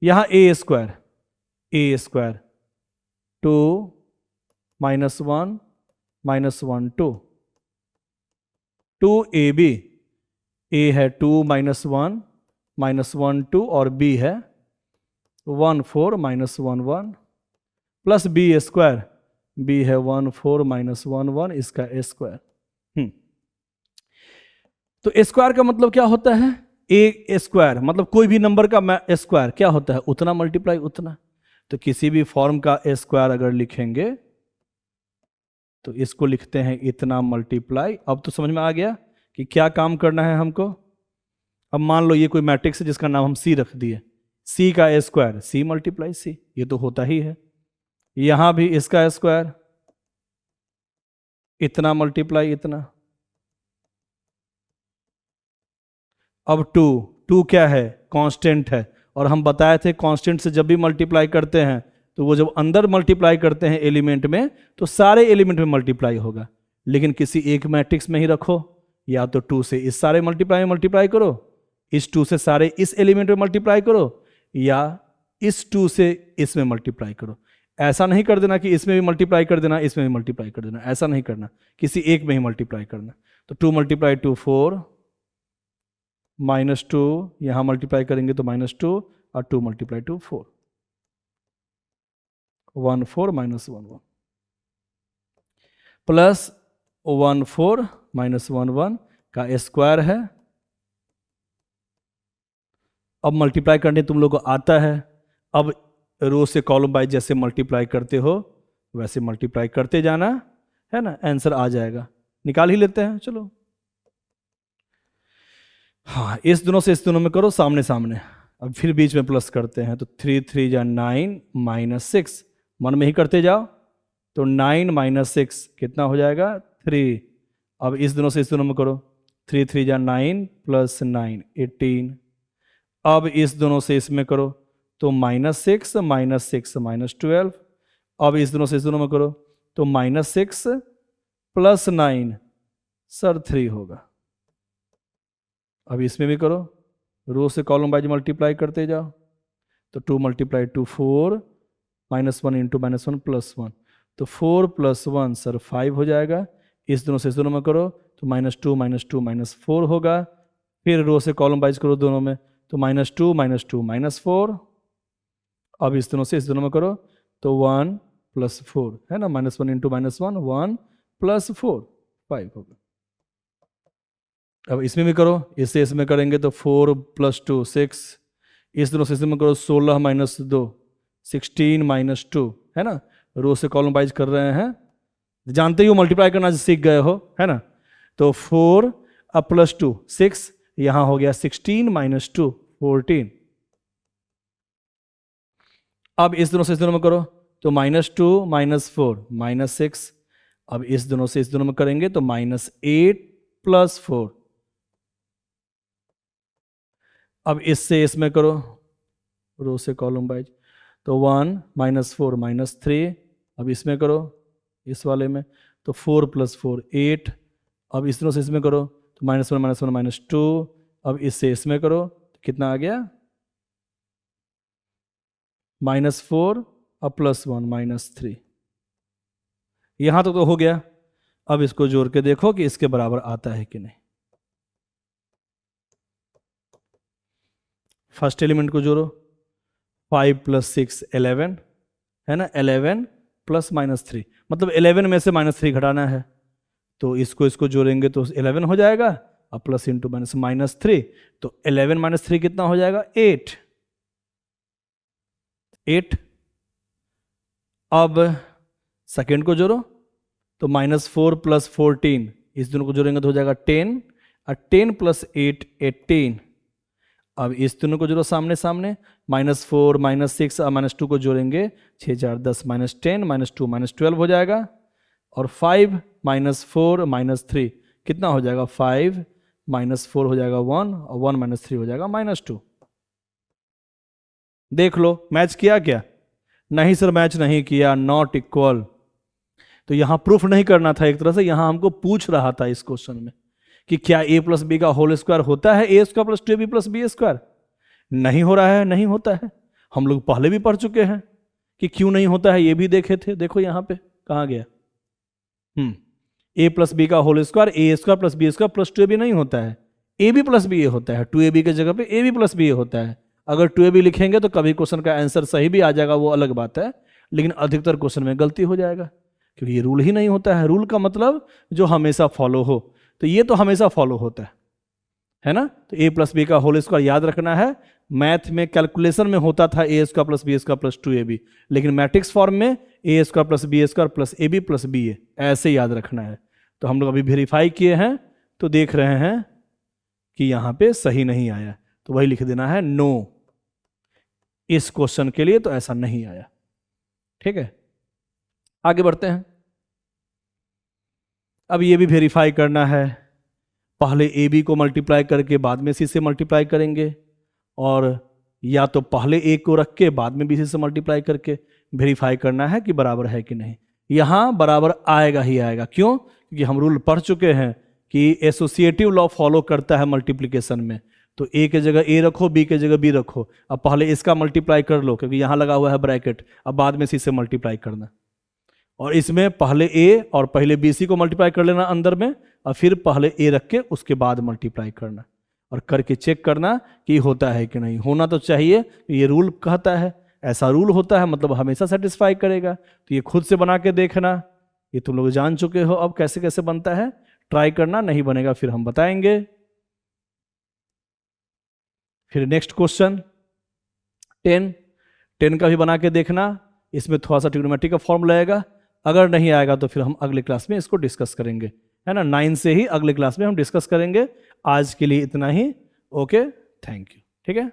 यहाँ a स्क्वायर 2 -1 -1 2 2ab, a है 2 -1 -1 2 और b है 1 4 -1 1 प्लस b स्क्वायर, b है 1 4 -1 1, इसका a स्क्वायर। तो a स्क्वायर का मतलब क्या होता है? a स्क्वायर मतलब कोई भी नंबर का स्क्वायर क्या होता है? उतना मल्टीप्लाई उतना। तो किसी भी फॉर्म का a स्क्वायर अगर लिखेंगे तो इसको लिखते हैं इतना मल्टीप्लाई। अब तो समझ में आ गया कि क्या काम करना है हमको। अब मान लो ये कोई मैट्रिक्स है जिसका नाम हम C रख दिए, C का a square C multiply C, ये तो होता ही है। यहां भी इसका स्क्वायर इतना मल्टीप्लाई इतना। अब 2 क्या है? कांस्टेंट है, और हम बताए थे कांस्टेंट से जब भी मल्टीप्लाई करते हैं तो वो जब अंदर मल्टीप्लाई करते हैं एलिमेंट में तो सारे एलिमेंट में मल्टीप्लाई होगा। लेकिन किसी एक मैट्रिक्स में ही रखो, या तो 2 से इस सारे मल्टीप्लाई करो, इस 2 से सारे इस एलिमेंट में मल्टीप्लाई करो, या इस 2 से इसमें मल्टीप्लाई करो। ऐसा नहीं कर देना कि इसमें भी मल्टीप्लाई कर देना, इसमें भी मल्टीप्लाई कर देना, ऐसा नहीं करना, किसी एक में ही मल्टीप्लाई करना। तो 2 × 2 4 -2, यहां मल्टीप्लाई करेंगे तो -2, और 2 × 2 4 1 4 -1 1 प्लस 1 4 -1 1 का स्क्वायर है। अब मल्टीप्लाई करने तुम लोग को आता है। अब रो से कॉलम वाइज जैसे मल्टीप्लाई करते हो वैसे मल्टीप्लाई करते जाना है ना, आंसर आ जाएगा। निकाल ही लेते हैं, चलो। हाँ, इस दोनों से इस दोनों में करो सामने सामने, अब फिर बीच में प्लस करते हैं। तो 3 3 जा 9 -6, मन में ही करते जाओ। तो 9 - 6 कितना हो जाएगा? 3। अब इस दोनों से इस दोनों में करो, 3 3 जा 9 + 9 18। अब इस दोनों से इसमें करो तो -6 -6 -12। अब इस दोनों से इस दोनों में करो तो -6 + 9 सर 3 होगा। अब इसमें भी करो, रो से कॉलम वाइज मल्टीप्लाई करते जाओ। तो 2 × 2 4 -1 × -1 +1, तो 4 + 1 सर 5 हो जाएगा। इस दोनों से इस दोनों में करो तो -2 -2 -4 होगा। फिर रो से कॉलम वाइज करो दोनों में तो -2 -2 -4। अब इस दोनों से इस दोनों में करो तो 1 + 4 है ना, -1 × -1 1 + 4 5 होगा। अब इसमें भी करो, इससे इसमें करेंगे तो 4 + 2 6। इस दोनों से इसमें करो 16 - 2 16 - 2 है ना। रो से कॉलम वाइज कर रहे हैं, जानते ही हो मल्टीप्लाई करना सीख गए हो है ना। तो 4 + 2 6, यहां हो गया 16 - 2 14। अब इस दोनों से इस दोनों में करो तो -2 -4 -6। अब इस दोनों से इस दोनों में करेंगे तो -8 + 4। अब इससे इसमें करो, रो से कॉलम वाइज तो 1 -4 -3। अब इसमें करो इस वाले में तो 4 + 4 8। अब इस दोनों से इसमें करो तो -1 -1 -2। अब इससे इसमें करो तो कितना आ गया? -4 और +1 -3। यहां तो हो गया। अब इसको जोड़ के देखो कि इसके बराबर आता है कि नहीं। फर्स्ट एलिमेंट को जोड़ो, 5 + 6 11 है ना, 11 + -3 मतलब 11 में से -3 घटाना है। तो इसको जोड़ेंगे तो 11 हो जाएगा, और प्लस इंटू माइनस -3, तो 11 - 3 कितना हो जाएगा? 8। अब सेकेंड को जोड़ो तो -4 + 14, इस दोनों को जोड़ेंगे तो हो जाएगा 10, और 10 + 8 18। अब इस दोनों को जोड़ो सामने सामने, -4 -6 और -2 को जोड़ेंगे 6 4 10 -10 -2 -12 हो जाएगा। और 5 -4 -3 कितना हो जाएगा? 5 -4 हो जाएगा 1, और 1 - 3 हो जाएगा -2। देख लो मैच किया क्या? नहीं सर मैच नहीं किया, नॉट इक्वल। तो यहां प्रूफ नहीं करना था, एक तरह से यहां हमको पूछ रहा था इस क्वेश्चन में कि क्या a प्लस बी का होल स्क्वायर होता है a square plus 2ab plus B square? नहीं हो रहा है, नहीं होता है। हम लोग पहले भी पढ़ चुके हैं कि क्यों नहीं होता है, ये भी देखे थे। देखो यहाँ पे कहाँ गया, a प्लस बी का whole square a square plus B square plus 2ab नहीं होता है, ab प्लस बी होता है। 2ab की जगह पे ab प्लस बी होता है। अगर 2ab लिखेंगे तो कभी क्वेश्चन का आंसर सही भी आ जाएगा, वो अलग बात है, लेकिन अधिकतर क्वेश्चन में गलती हो जाएगा क्योंकि ये रूल ही नहीं होता है। रूल का मतलब जो हमेशा फॉलो हो, तो ये तो हमेशा फॉलो होता है ना। तो a प्लस बी का होल स्क्वायर याद रखना है। मैथ में कैलकुलेशन में होता था a square plus B square plus 2ab, लेकिन मैट्रिक्स फॉर्म में a square plus B square plus ab plus B A, ऐसे याद रखना है। तो हम लोग अभी वेरीफाई किए हैं तो देख रहे हैं कि यहाँ पे सही नहीं आया, तो वही लिख देना है नो। इस क्वेश्चन के लिए तो ऐसा नहीं आया। ठीक है, आगे बढ़ते हैं। अब ये भी वेरीफाई करना है, पहले ए बी को मल्टीप्लाई करके बाद में सी से मल्टीप्लाई करेंगे, और या तो पहले ए को रख के बाद में बी सी से मल्टीप्लाई करके वेरीफाई करना है कि बराबर है कि नहीं। यहाँ बराबर आएगा ही आएगा। क्यों? क्योंकि हम रूल पढ़ चुके हैं कि एसोसिएटिव लॉ फॉलो करता है मल्टीप्लिकेशन में। तो ए के जगह ए रखो, बी के जगह बी रखो। अब पहले इसका मल्टीप्लाई कर लो क्योंकि यहाँ लगा हुआ है ब्रैकेट, अब बाद में सी से मल्टीप्लाई करना। और इसमें पहले ए और पहले बी सी को मल्टीप्लाई कर लेना अंदर में, और फिर पहले ए रख के उसके बाद मल्टीप्लाई करना, और करके चेक करना कि होता है कि नहीं। होना तो चाहिए, ये रूल कहता है, ऐसा रूल होता है मतलब हमेशा सेटिस्फाई करेगा। तो ये खुद से बना के देखना, ये तुम लोग जान चुके हो अब कैसे कैसे बनता है। ट्राई करना, नहीं बनेगा फिर हम बताएंगे। फिर नेक्स्ट क्वेश्चन 10 का भी बना के देखना। इसमें थोड़ा सा ट्रिग्नोमेट्री का फॉर्म लगेगा, अगर नहीं आएगा तो फिर हम अगले क्लास में इसको डिस्कस करेंगे, है ना। 9 से ही अगले क्लास में हम डिस्कस करेंगे। आज के लिए इतना ही। Okay, thank you. ठीक है।